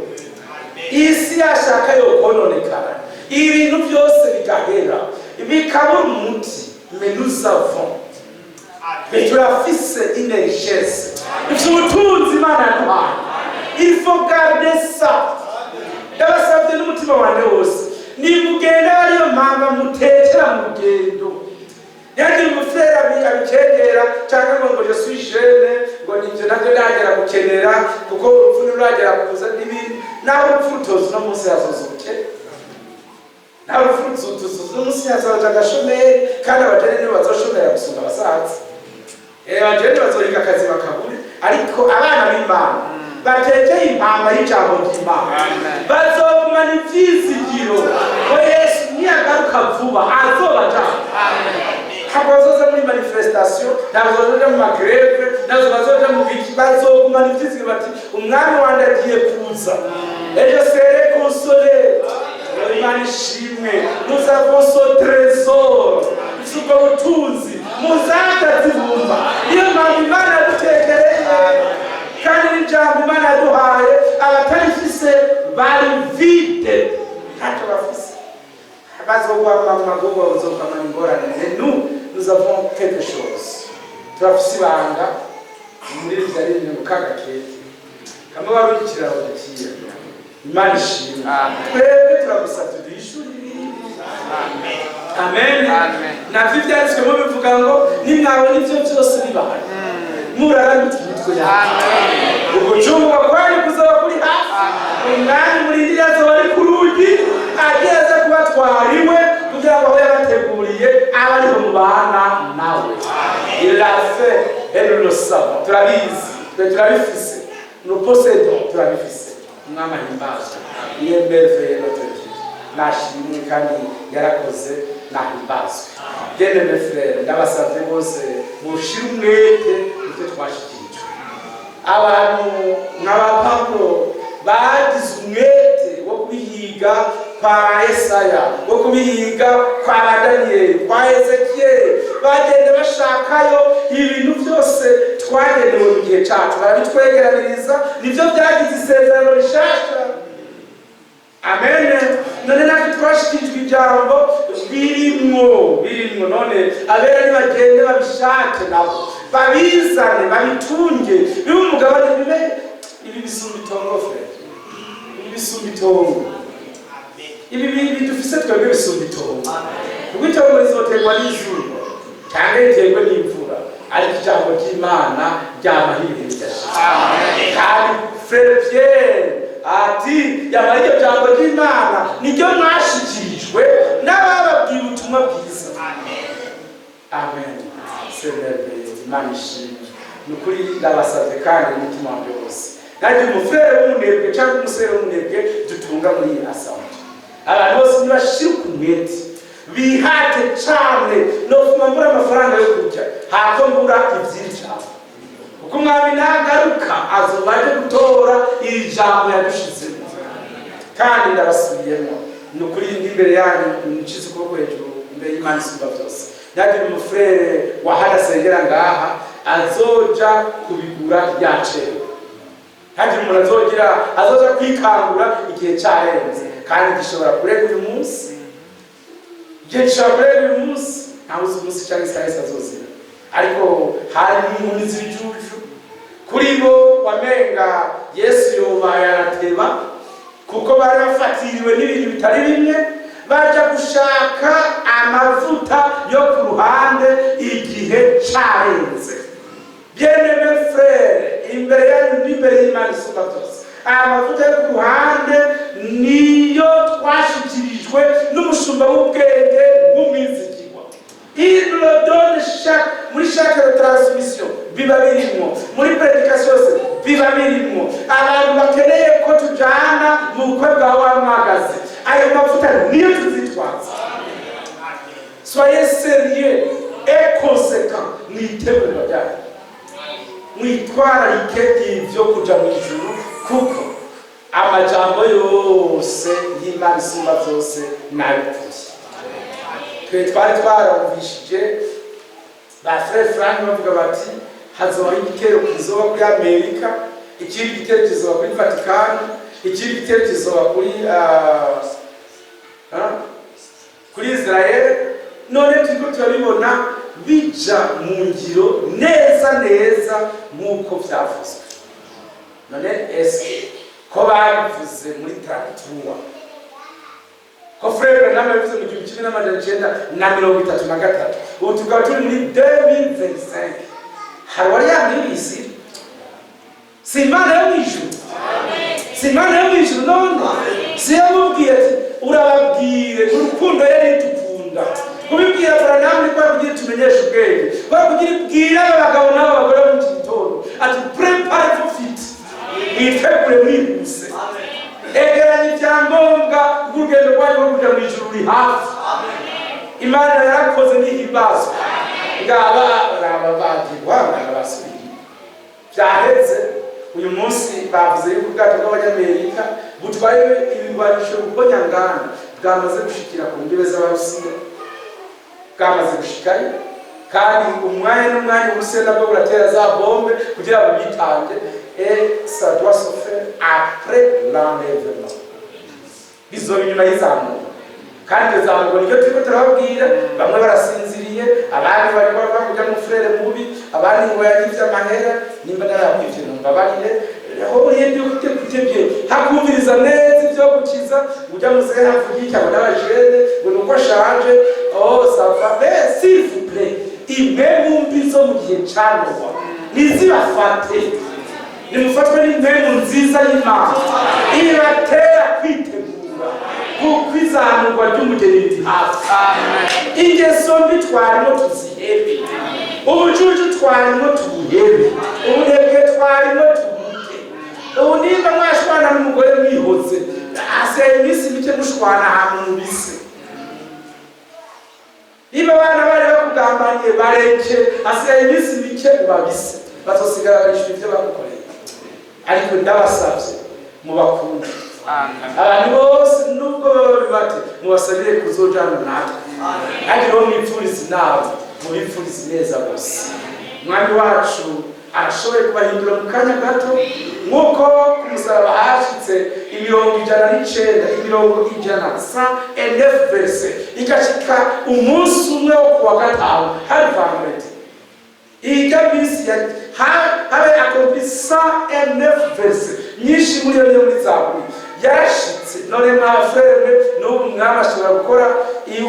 Isi yashaka yo kononekara, ibintu byose bigahera bikabura umuti, mais nous avons turafise une richesse, ubutunzi Imana yaduhaye. Il faut garder ça. Ndabasabye n'umutima wanjye wose nimugenda ariyo mpamba mutekera mu rugendo. Yagira umufera abikegera cyangwa ngo je suis jeune ngo nivyo navyo ndagera gukenera kuko urupfu ruragera kuza n'ibindi, nawe urupfu no munsi yazozuke, nawe urupfu no munsi yazoja agashomeri, kandi abajene nibo bazoshomera gusumba abasaza. Abajene bazohiga akazi bakabure, ariko abana b'Imana batekeye impamba y'ijambo ry'Imana bazogumana ivyizigiro ko Yesu niyagaruka vuba azobajana. Ntabwo bazoza muri manifestation, ntabwo bazoja mu magreve, ntabwo bazoja mu biki, bazogumana ivyizigiro bati umwami wanje agiye kuza. Ejo sere consolé. Imana ishimwe. Nous avons ce trésor. Isuko butunzi muzata zibumba. Iyo mpamvu Imana yadutekereye kandi n'ijambo Imana yaduhaye abatarifise bari vide ntacyo bafise. Bazogwama mu magogo bazogwama ingorane. Nous avons quelque chose. Turafise ibanga muri byari mu kagakete kamwe warukira ugiye. Imana ishimwe. Twebwe turagusabye duhishurire. Amen. Navyo byanditswe mu bivuga ngo nimwabona ivyo byose bibaye murarambitse imitwe yawe. Ugucungwa kwari kuzaba kuri hafi. Umwami murindira azoba ari ku rugi ageze kubatwariwe kugira ngo aho yabateguriye abariho mubana nawe. Il a fait et nous le savons. Turabizi, turabifise. Nous possédons, turabifise. Umwami ahimbaza. Il est merveilleux notre Dieu. Nashimwe kandi yarakoze nahimbazwe. Bien mes frères, ndabasabye bose mushire umwete icyo twashikirijwe. Abantu n'abapapuro bagize umwete wo kubihiga kwa Yesaya, wo kubihiga kwa Daniel, kwa Ezekiel, bagenda bashakayo ibintu byose twagenewe mu gihe cyacu, barabitwegeraniriza, nivyo byagize isezerano rishasha. Amen. None natwe twashikirijwe ijambo birimwo none abera nibagende babishake nabo babizane babitunge bibe umugabane bibe ibi bisumba itongo frere, ibi bisumba itongo, ibi dufise twebwe bisumba itongo. Kuko itongo rizoterwa n'izuba cyangwa riterwe n'imvura, ariko ijambo ry'Imana ryamahirwe ryasha. kandi frere Pierre ati yamara iryo jambo ry'Imana niryo mwashikirijwe n'abababwira ubutumwa bwiza. Amen. Imana ishimwe. Nukuri ndabasavye kandi n'umutima wanjye wose. Kandi umufrere w'umunebwe cyangwa umusore w'umunebwe dutunga muri iyi assemblée. Abantu bose nibashira umwete bihate cyane no kumambura amafaranga yo kurya hako mbura ivy'ijambo. Kuko umwami nagaruka azobaje gutora iri jambo yadushizemo. Kandi ndabasubiyemo nukuri imbere yanyu nicize ukuboko hejuru imbere y'Imana isumba byose. Yagira umufrere wahadasengera ngaha azoja kubigura yacewe. Hagira umuntu azoja kwikangura igihe cyarenze kandi gishobora kurega uyu munsi. Igihe gishobora kurega uyu munsi ntawe uzi umunsi cyangwa isaha yose azozira. Ariko hari inkuni z'ibijuju kuri bo wamenga Yesu yoba yarateba kuko bari bafatiriwe n'ibintu bitari bimwe baja gushaka amavuta yo ku ruhande igihe cyarenze. Bien-aimés frères, imbere yanyu n'imbere y'Imana isumba byose, amavuta yo ku ruhande niyo twashikirijwe n'umushumba w'ubwenge w'umwizigirwa. Il le donne muri chaque retransmission biba birimo, muri prédication yose biba birimo. Abantu bakeneye ko tujana mu bukwe bwa wa mwagazi, ayo mavuta niyo tuzitwaza. Soyez sérieux et conséquent mwitegurirwa ryanyu. Mwitwararike ivyo kuja mu ijuru kuko amajambo yose y'Imana isumba byose nabikuri. Twe twari twarumvishije ba frère Frank bavuga bati hazoba igitero kizoba kuri Amerika, ikindi gitero kizoba kuri Vatican, ikindi gitero kizoba kuri Israel. None turiko turabibona bija mu ngiro neza nk'uko byavuzwe. None ese ko babivuze muri 33 ko frère nama bivuze mu 1933 ubu tukaba turi muri 2025 hari wari yambibisi si Imana yo mwijuru. Si Imana yo mwijuru none si yamubwiye ati urababwire urukundo yari dukunda kubibwira Branham ko kugira tumenyesha ubwenge ko kugira bwira abagabo n'abagore mu gitondo ati prepare for fit itegure mwibuse egeranya ibyangombwa urugendo rwanyu rwo kujya mu ijuru ruri hafi. Imana yarakoze n'ihimbazo ngaba bagirwa n'abasubiri byaheze. Uyu munsi bavuze yuko ubwato bw'Abanyamerika butwaye ibigwanisho bwonyangana bwamaze gushikira ku mbibe z'Abarusiya, bwamaze gushikayo kandi umwanya n'umwanya ubusena bwo buratera za bombe kugira ngo bitange et ça doit se faire après l'enlèvement. Bizoba inyuma y'izamuka kandi izamuka niryo turiko turababwira. Bamwe barasinziriye, abandi bariko bavuga mu frere mubi, abandi ngo yagize amahera nimba narabwije numva barire aho yindi kutebye hakumviriza neza ibyo gukiza ujya muzehe havugika ngo n'abajene ngo nuko ashaje. Oh ça va mais s'il vous plaît imwe mumbizo mu gihe cyanowa nizibafate nimufatwe n'impemu nziza y'Imana ibatera kwitegura kukwizamurwa ry'umugeni hafi. Ingeso mbi twarimo tuzihebe, ubucucu twarimo tubuhebe, ubunebwe twarimo tubute. Ubu nimba mwashwana n'umugore mwihoze asigaye iminsi mike mushwana ahantu mubise. Niba abana bari bakugambaniye bareke asigaye iminsi mike ubabise bazosigara barishura ibyo bagukoreye. Ariko ndabasabye mubakunda abantu bose nubwo bibate mubasabire kuzojana natwe kandi bo mwipfuriza inama mubipfuriza neza bose. Umwami wacu arashoboye kubahindura mu kanya gato nk'uko ku musaraba hashitse 109 verse igashika umunsi umwe wo kuwa gatanu hari vendredi. Ijya bisi habe accompli 109 verse nyinshi muri yo muri Zaburi yarashitse. None mwafrere n'ubu mwamashobora gukora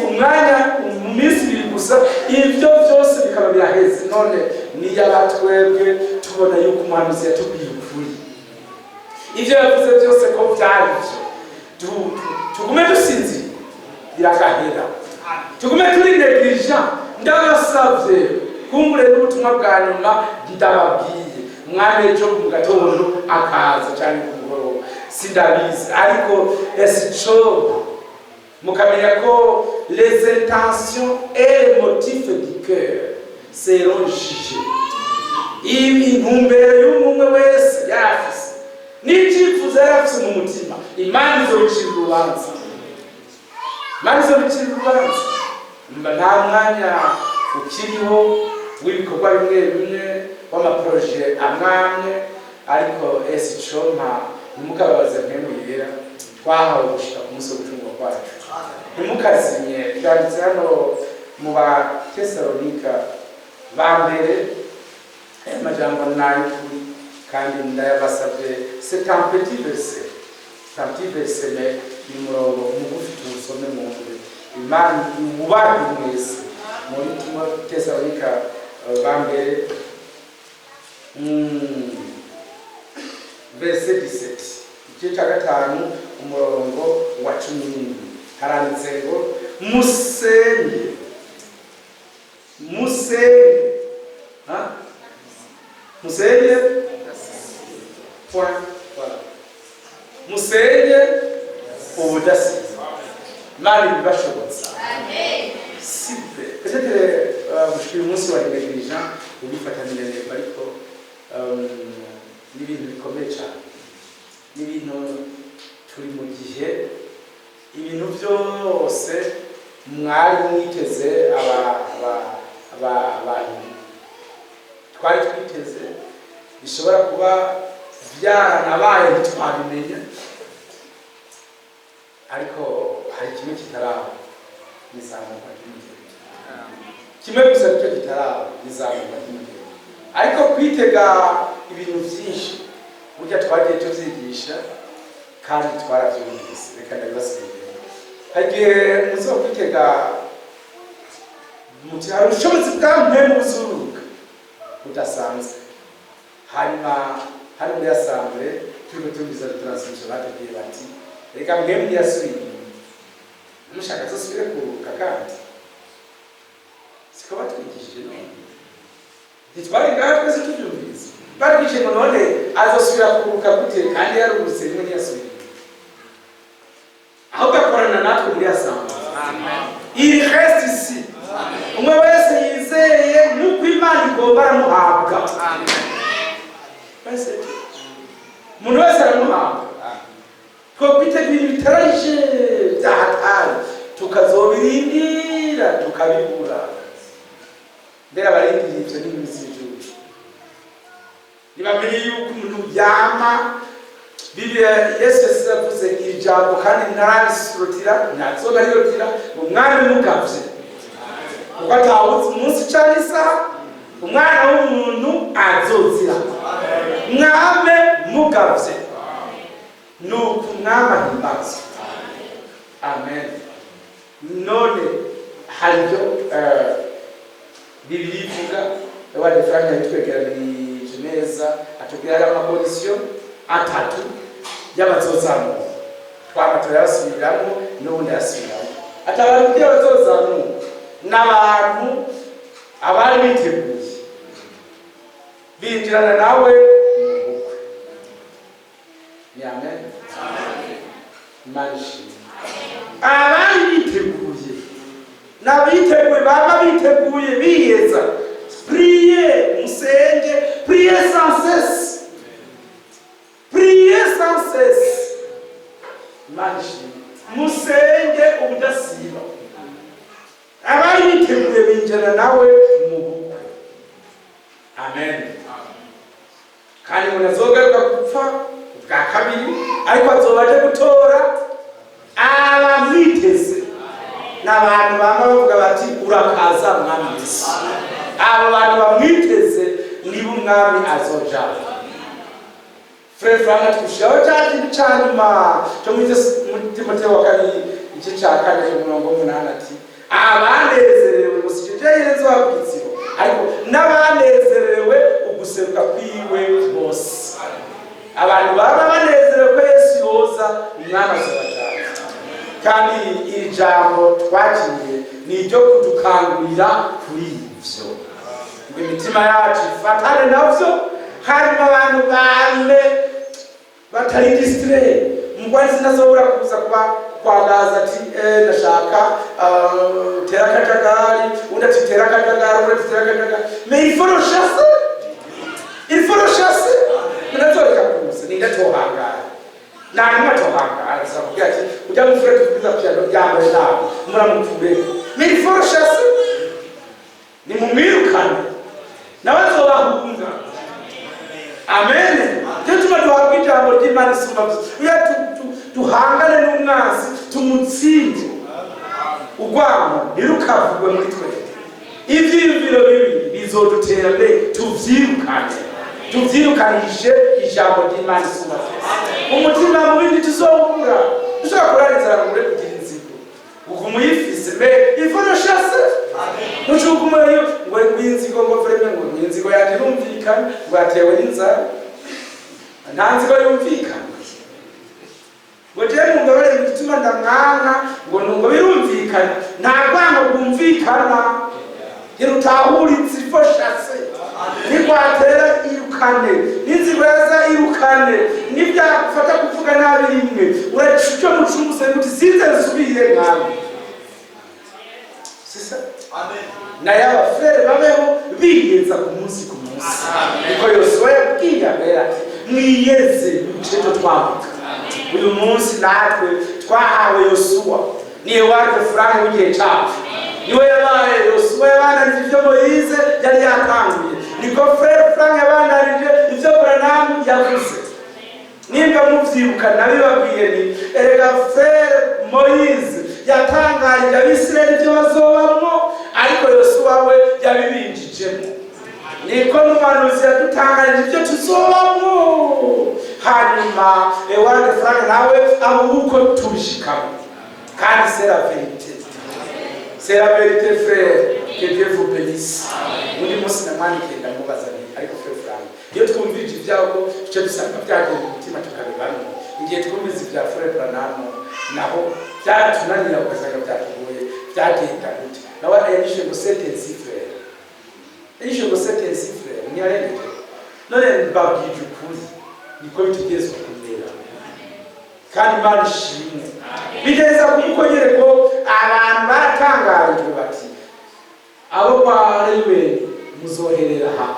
umwanya mu minsi 7 gusa ibyo byose bikaba biraheze. None niyo abatwebwe tubona yuko umuhanuzi yatubwiye ukuri, ibyo yavuze byose ko byari byo, tugume dusinzira biragahera, tugume turi negligent. Ndabasabye kumbure n'ubutumwa bwa nyuma ndababwiye, umwami ejo mu gatondo akaza cyane ku mugoroba sindabizi, ariko esico mukamenya ko les intentions et les motifs du cœur seront jugés. Intumbero y'umwe wese yarafise n'icyifuzo yarafise mu mutima, Imana izobicira urubanza, Imana izobicira urubanza. Nta mwanya ukiriho w'ibikorwa bimwe bimwe w'amaproje amwamwe, ariko esico ntimukababaze mwemuyera twahawe gushika ku munsi wo gucungurwa kwacu. Ntimukazimye. Byanditse hano mu Batesalonika ba mbere, aya majambo n'ay'ukuri kandi ndayabasabye. C'est un petit verset, c'est un petit verset, mais ni murongo mugufi tuwusome mu mbere. Imana iwubahe mwese muri Tesalonika ba mbere verset 17 igice cya 5 umurongo wa 17 haranditse ngo musenge musenge ubudasiba. Imana ibibashobotse. Amen. Sibe peut-être gushira umunsi wa negligent ubifatanira neza, ariko n'ibintu bikomeye cyane, n'ibintu turi mu gihe ibintu byose mwari mwiteze abantu twari twiteze bishobora kuba byaranabaye ntitwabimenya, ariko hari kimwe kitaraba, nizamuka ry'umugeni. Kimwe gusa nicyo kitaraba, nizamuka ry'umugeni. Ariko kwitega ibintu byinshi burya twagiye tuvyigisha kandi twaravyumvise. Reka ndabasengera. Hagiye muzo kwitega muti hari ubushobozi bwa mpemu buzuruka budasanzwe. Hanyuma hari muri assemblée turiko tubiza transmission batubwiye bati reka mwemwe yasubiye mushaka zosubire kuruka kandi siko batwigishije none ntitwari ngaho twese tubyumvise barwishe ngo none azosubira kuruka gute kandi yarurutse rimwe ntiyasubiye. Aho gakorana natwe muri assemblée. Amen. Il reste ici. Umwe wese yizeye nuko Imana igomba aramuhabwa. Amen. Umuntu wese aramuhabwa. Twabite ibintu bitarije byahatari tukazobirindira tukabibura. Mbere abarindiriye ibyo ni imisijuru. Nibamenye yuko umuntu yama Bibiliya Yesu yavuze ijambo kandi narabisurutira ntazoba riyotira umwana mugavye. Kuko atawutse umunsi cyane isaha umwana w'umuntu azozira. Mwame mugavye nuko umwami ahimbaza. Amen. None hariyo Bibiliya ivuga abandi Frank yitwegeranije neza atubwira amakondisiyo atatu y'abazozamuka. Twamatora yasubiramo n'ubundi yasubiramo. Atabantu by'abazozamuka n'abantu abari biteguye binjirana nawe mu bukwe. Amen. Maji abari biteguye n'abiteguye baba biteguye biyeza. Priez, musenge, priez sans cesse. Priez sans cesse. Maji musenge ubudasiba. Abari biteguye binjirana nawe mu bukwe. Amen. Kandi munazogaruka gupfa bwa kabiri, ariko azobaje gutora abamwiteze. N'abantu bamwe bavuga bati urakaza mwami Yesu. Abo bantu bamwiteze nibo umwami azoja. Frère Frank tushyaho cyane cyanyuma cyo muri Timotheo wa kabiri igice cya 4:8 ati abanezerewe sije yezo abigitsiro ariko n'abanezerewe uguseruka kwiwe bose. Abantu baba banezerewe ko Yesu yoza umwana azabajana. Kandi iri jambo twagiye ni iryo kudukangurira kuri ivyo ngo imitima yacu ifatane navyo. Harimo abantu bane batari distrait umugwari sinazobura kuza kuba kwagaza ati ndashaka tera kajagari undi ati tera kajagari undi ati tera kajagari mais il faut le chasser ninatoreka kuza nindatohangara nani matohangara sababu ati ujya mufure tukuza piano yamwe nawe muramupfure mais il faut le chasser ni mumwirukane nabazo bahunga. Amen. Tetuma duhabwa ijambo ry'Imana isumba byose. Tuhangane n'umwanzi tumutsinde. Ugwamo ntirukavugwe muri twe. Ivyiyumviro bibi bizodutera mbe tuvyirukane. Tuvyirukanishe ijambo ry'Imana isumba byose. Umutima mubi tuzobura. Ushaka kurariza kure kugira inzigo. Ukumuyifise mbe ifono shase. Nuchukumayo ngo inzigo ngo vreme ngo inzigo yanje rumvikana batewe n'inzara. Ntanzigo yumvikana. Ngo je mu ngabare bituma ndamwana ngo nungo birumvikana. Ntabwango bumvikana. Irutahuri zifo shase. Nikwatera irukane. Inzigo yaza irukane. Nibya gufata kuvuga nabi rimwe. Uracucyo mucumuse kuti zize zubire nkawe. Amen. Na yaba frere babeho biyeza ku munsi ku munsi. Niko Yosuwa yabwiye abera mwiyeze muceto twabuka. Uyu munsi natwe twahawe Yosuwa niwe wari Frank w'igihe cyacu. Niwe yabaye Yosuwa yabanarije ibyo Moise yari yatanguye. Niko frere Frank yabanarije ibyo Branham yavuze. Nimba muvyibuka nabibabwiye ni erega frere Moise yatangarije Abisirayeli ibyo bazobamwo ariko Yosuwa we yabibinjijemo. Niko n'umuhanuzi yadutangarije ibyo tuzobamwo hanyuma wande Frank nawe abuko tubishikamo. Kandi c'est la vérité frère, que Dieu vous bénisse. Muri munsi namwandike ndamubaza ariko frère Frank iyo twumvije ibyago cyo dusanga byagenda umutima tukabibana. Igihe twumvise ibya frère Branham naho byatunanira ugasanga byatugoye byagenda gute. Nawe yanyishe ngo sentence frère. Yanyishe ngo sentence frère ni arenge. None mbabwije ukuri niko bitugezwe kumera. Kandi Imana ishimwe. Bigeza kumukonyere ko abantu baratangarijwe bati abo kwa Reuben muzoherera ha.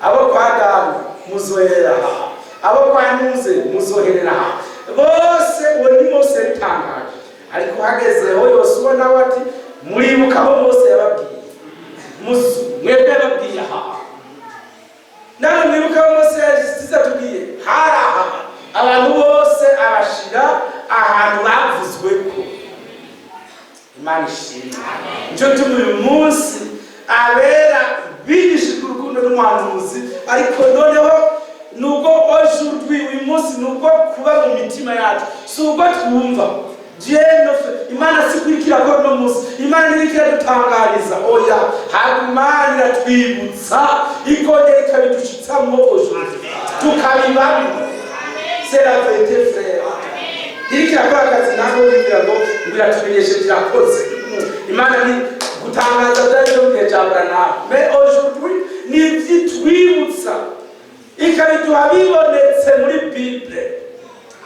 Abo kwa Adamu muzoherera ha. Abo kwa Mose muzoherera ha. Bose woni Mose ritangaje. Ariko hagezeho Yosuwa nawe ati muribuka aho Mose yababwiye. Mwebwe yababwiye ha. Nawe mwibuka aho Mose yatubwiye haraha. Abantu bose abashira ahantu bavuzwe ko. Imana ishimwe. Njo uyu munsi abera bigishijwe urukundo n'umuhanuzi ariko noneho nubwo aujourd'hui uyu munsi nubwo kuba mu mitima yacu si ubwo twumva Imana sikwirikira ko no munsi Imana irikira dutangariza oya hagumana iratwibutsa ikongera ikabidushitsamo aujourd'hui tukabibamo. C'est la vérité frère. Irikira ko akazi nako bigira ngo biratumenyeshe birakoze. Imana ni gutangaza byo gihe cya Branham. Mais aujourd'hui ni byitwibutsa ikabiduha bibonetse muri Bible.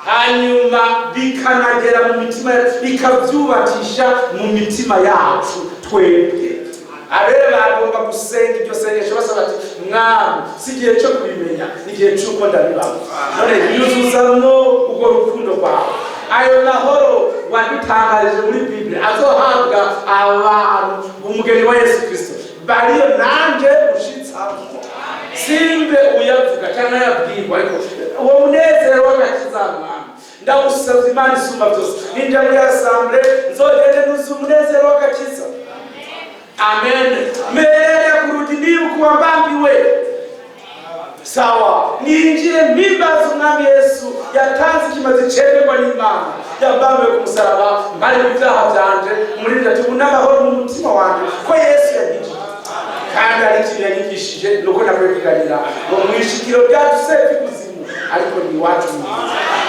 Hanyuma bikanagera mu mitima bikabyubakisha mu mitima yacu twebwe. Abere bagomba gusenga iryo sengesho basaba ati mwami sigiye cyo kubimenya nigihe cyuko ndabibamo. None yuzuzamo ubwo rukundo rwawe. Ayo mahoro wadutangarije muri Bible azohabwa abantu umugeni wa Yesu Kristo. Bariyo nanje ushitsamo. Simbe uyavuga cyangwa yabwirwa ariko uwo munezero w'agakizamana ndawusabye Imana isumba byose. Ninja muri assemble nzogende nusu munezero w'agakiza. Amen. Mbere kurudi ndibuka wambambiwe. Sawa. Ninjire mimbaza umwami Yesu yatanze ikimaze cyemerwa n'Imana. yabamwe ku musaraba mpari ibyaha byanje muri ndati n'amahoro mu mutima wanje ko Yesu yagije kandi ari ikintu yanyigishije nuko nakwiganira ngo mwishikiro byaduse bikuzimu ariko ni wacu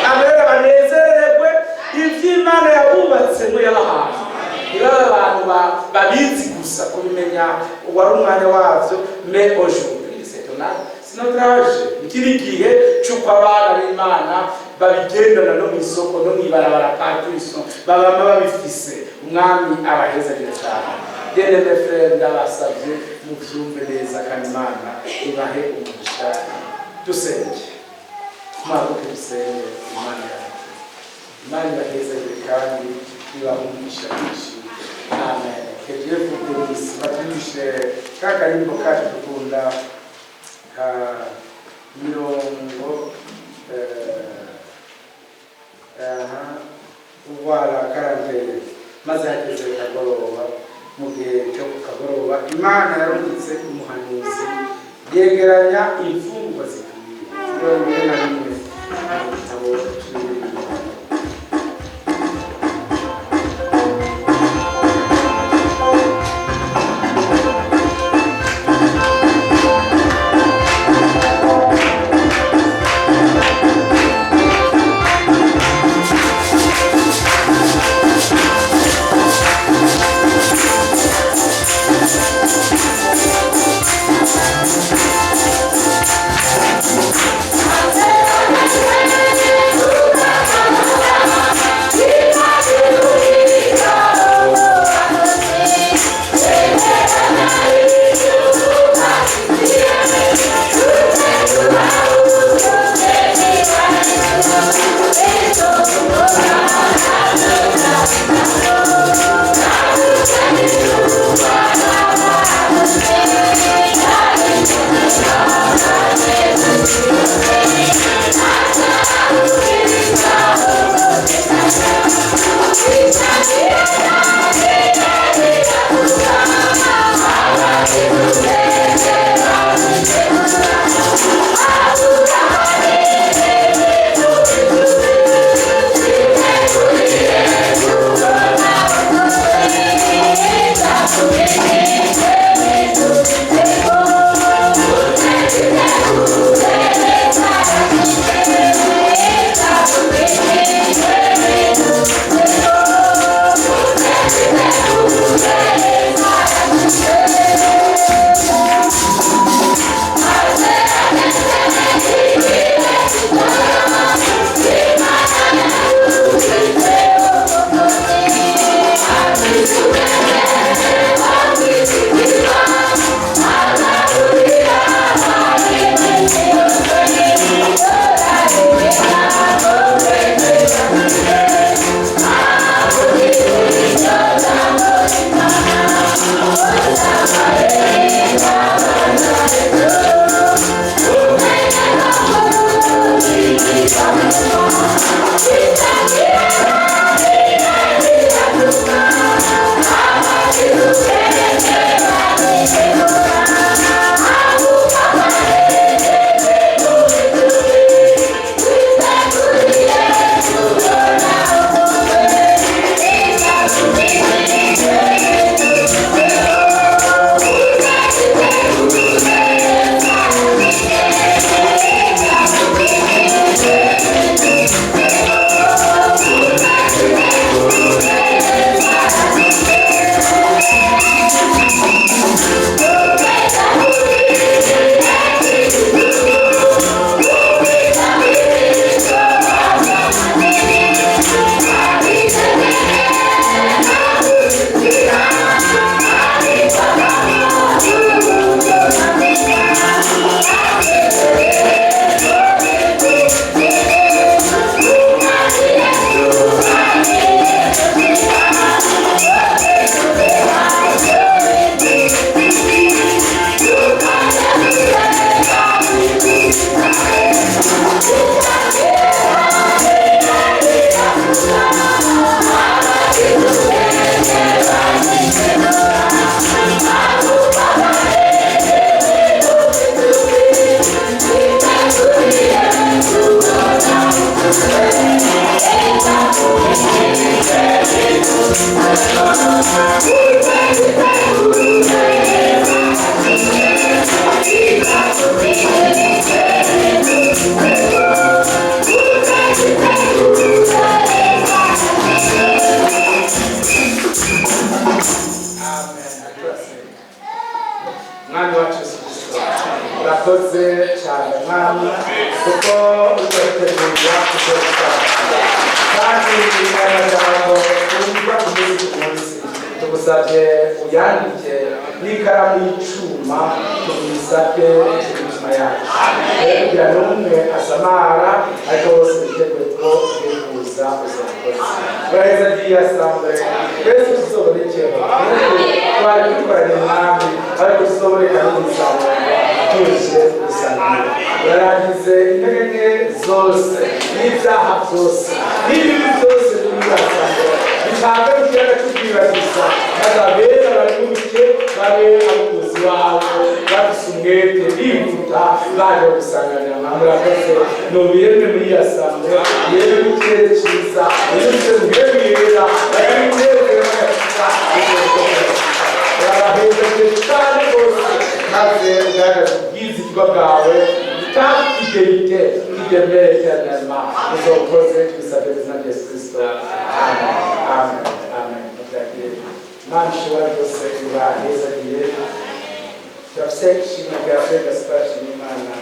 abera banezererwe ivy'Imana yabubatse mu yabahaye ibaba abantu babizi gusa kubimenya wari umwanya wavyo mais aujourd'hui c'est notre âge ikiri gihe cy'uko abana b'Imana babigendana no mu isoko no mwibarabara partout babama babifise umwami abahezaje cyane dene mes frères ndabasabye muvyumve neza kandi Imana ibahe umugisha dusenge mwabuke dusenge Imana yahezaje kandi ibahe umugisha mwinshi amen. Que Dieu vous bénisse. Batumishe kakarimbo kacu dukunda mirongo voilà 40 maze hageze kagoroba mu gihe cyo kagoroba Imana yarungitse umuhanuzi yegeranya imfungwa zikwiye na rimwe mu gitabo kuko uzategurwa kuzoza kandi amajambo twumva ku munsi ku munsi tugusabye uyandike n'ikaramu y'icuma tubisabye imitima yacu kugira n'umwe asamara ariko bose biteguye ko bifuza uzakoze uraheza agiye asambure twese tuzobonekera twari dukoranye umwami ariko tuzoboneka n'umusaruro tuje gusangira urarangize intege zose n'ibyaha byose n'ibibi byose tubibasambura bitange mu kiyaga cy'ubwibagiza maze abera baribubike babe abakozi bawe bafise umwete bihuta baje gusanganira mwami urakoze nobiremwe muri iyi asambure yewe n'ikirere cyiza yose muhemu yera bayabitezera urabahezeye cyane rwose maze ugaragaza ubwizigwa bwawe utafidelite idemere eternellement uzokoze tubisabye mu izina rya Yesu Kristo amen amen amen Imana ishobora byose ibahezagiye turafise ishimwe rya Frere Gaspard Nshimiyimana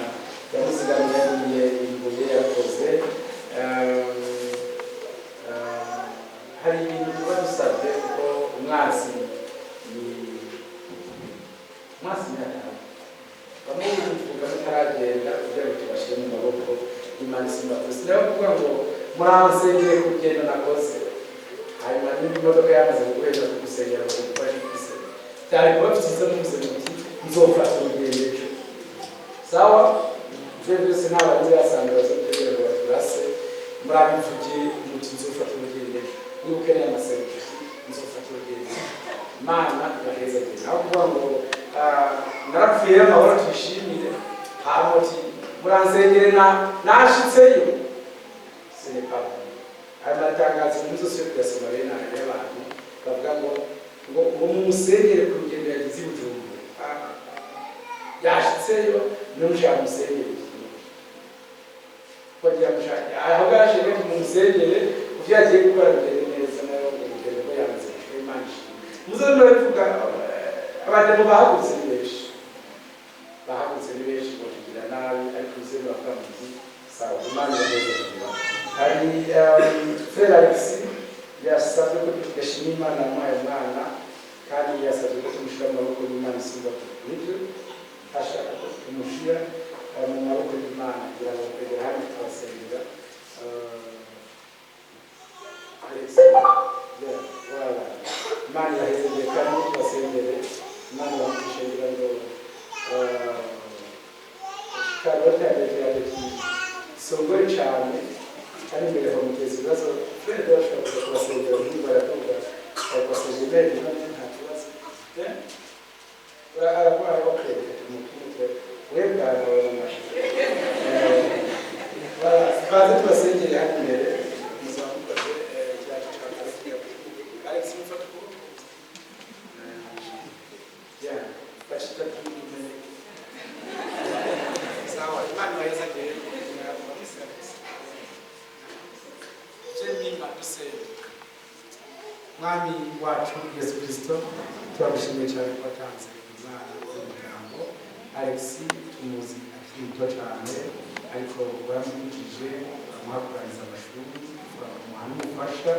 yamuzigamiriye imbuye yakoze hari ibintu tuba dusabye kuko umwasi nyakara bamwe bivuga mutaragenda kugira ngo tubashyire mu maboko y'Imana isumba byose nayo kuvuga ngo muransengere ku rugendo nakoze hanyuma n'imodoka yamaze gukoreshwa ku gusengera ngo gufashe kwise cyane kuba byiza n'umuze muti nzofata urugendo ejo sawa ibyo byose ntabwo yasanzwe bazotegera ngo baturase murabivugiye muti nzofata urugendo ejo niba ukeneye amaserivisi nzofata urugendo Imana iraheza cyane aho kuvuga ngo narapfuye amahoro tuyishimire hamoti muranzengere nashitseyo senepapa aya matangazo n'inzozi yo kuyasoma bene y'abantu bavuga ngo mumusengere ku rugendo yagize Bujumbura yashitseyo n'umushaka musengere kugira mushaka aho gashe ngo mumusengere kugira agiye gukora urugendo neza nayo urugendo ko yamaze kushika Imana muzo ndabivuga abantu bahagutse ni benshi ngo tugira nabi ariko uzero bakamuzi sawa Imana yageze kugira hari Frere Alex yasabye ko tugashima Imana yamuhaye umwana kandi yasabye ko tumushyira mu maboko y'Imana isumba n'ibyo ashaka ko tumushyira mu maboko y'Imana kugira ngo twegere hano tukabasengera Alex Imana yahezeye kandi tubasengere Imana bamushengera ngo Karota yagiye songore cyane kandi mbere ho mutezi bibazo twere dashobora kubasengera niba baravuga bakasengera none nta kibazo arakora okay umukuru webwa n'amashi baza tubasengera hano imbere muzamukaze cyacu cy'akarere Alex mufata ko ya bashita tumenye sawa Imana yeza gihe Mwami wacu Yesu Kristo turagushimiye cyane ko watanze umwana w'umuryango Alex tumuzi akiri muto cyane ariko waramwigije uramuhakuraniza amashuri uramuha n'umufasha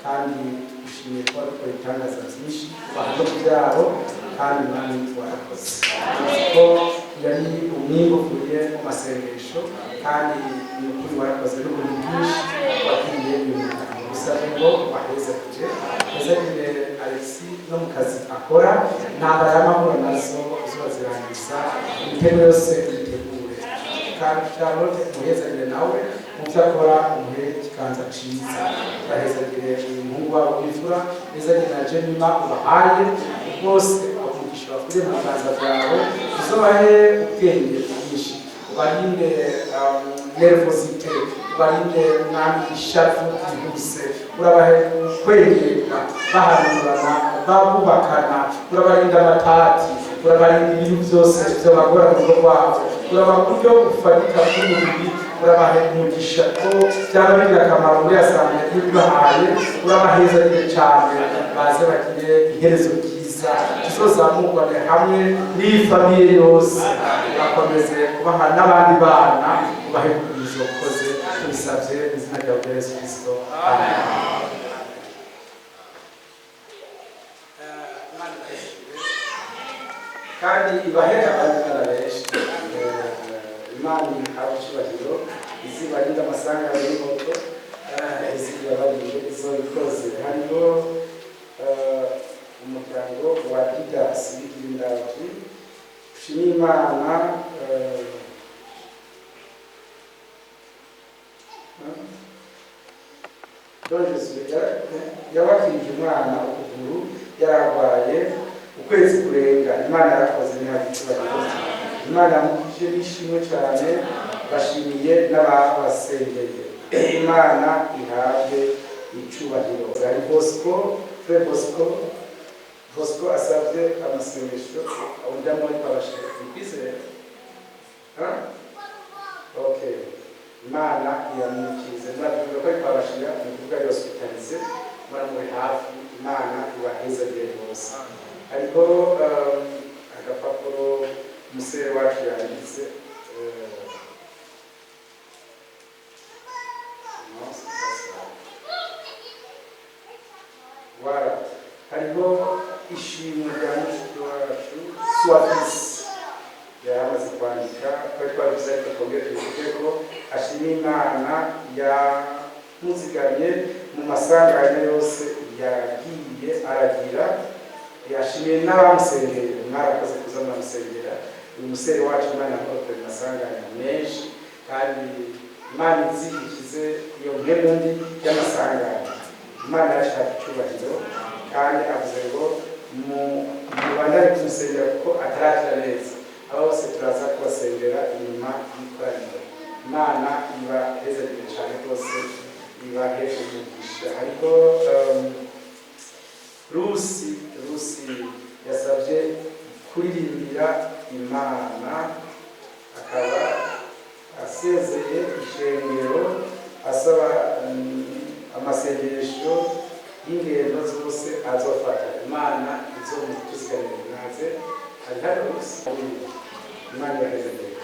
kandi tugushimiye ko warukora ibitangaza byinshi wahaga ku byaro kandi Mwami warakoze ko yari umwimbukuye mu masengesho kandi ni ukuri warakoze n'ubundi bwinshi wakiriye ibintu usabye ngo wahezagire Alex no mu kazi akora ntambara y'amahoro nazo zirangiza ibitego yose bitegure kandi Charlotte muhezagire nawe mu byo akora umuhe ikiganza cyiza urahezagire umuhungu wabo w'imfura hezagire na Jemima ubahaye bose umugisha bakuriye mu biganza byawe uzobahe ubwenge bwinshi ubarinde nervosite ubarinde Mwami ishavu ryihuse urabahe kwegera bahanurana babubakana urabarinda amatati urabarinda ibintu byose byabagora mu rugo rwabo urabaha uburyo bufatika bw'umubiri urabaha umugisha ko byaba bigira akamaro muri asambure y'ibyahaye urabahezagire cyane baze bagire iherezo ryiza tuzozamurwane hamwe n'iyi famiye yose bakomeze kubaha n'abandi bana rya Yesu Kristo. Amen. Kandi ibahe abandi benshi Imana ihawe icyubahiro izibarinda amasangano y'imoto izibabarire izo bikoze. Hariho umuryango wa Didasi w'Indati ushimira Imana yabakirije umwana ukuguru yararwaye ukwezi kurenga. Imana yarakoze ntihabwe icyubahiro. Imana yamukije n'ishimwe cyane, bashimiye n'ababasengeye. Imana ihabwe icyubahiro. Hari Bosco asabye amasengesho ujya muri babashije kwizera. Okay. Imana iramukize ndavuga ko babashira mu kuvuga hospitalize muri muri hafi. Imana ibaheza byose bose. Ariko agapapuro umusore wacu yanditse wara hariho ishimwe rya mushiki wacu Swafisi yamaze kwandika ko twabivuze ariko twongere tuvuge ko ashimira Imana yamuzigamye mu masanganya yose yagiye aragira. Yashimiye n'abamusengeye, mwarakoze kuza muramusengera. Uyu musore wacu Imana yamukoreye amasanganya menshi kandi Imana izikize iyo mpemundi y'amasanganya. Imana yashaka icyubahiro kandi avuze ngo mubandane kumusengera kuko atarakira neza. Aba bose turaza kubasengera inyuma y'ikoraniro. Imana ibahezagire cyane rwose, ibahe umugisha. Ariko Rusi yasabye kuririmbira Imana, akaba asezeye ishengero asaba amasengesho y'ingendo zose azofata. Imana izomutuzigamira naze ari hano Rusi. Imana yahezagire.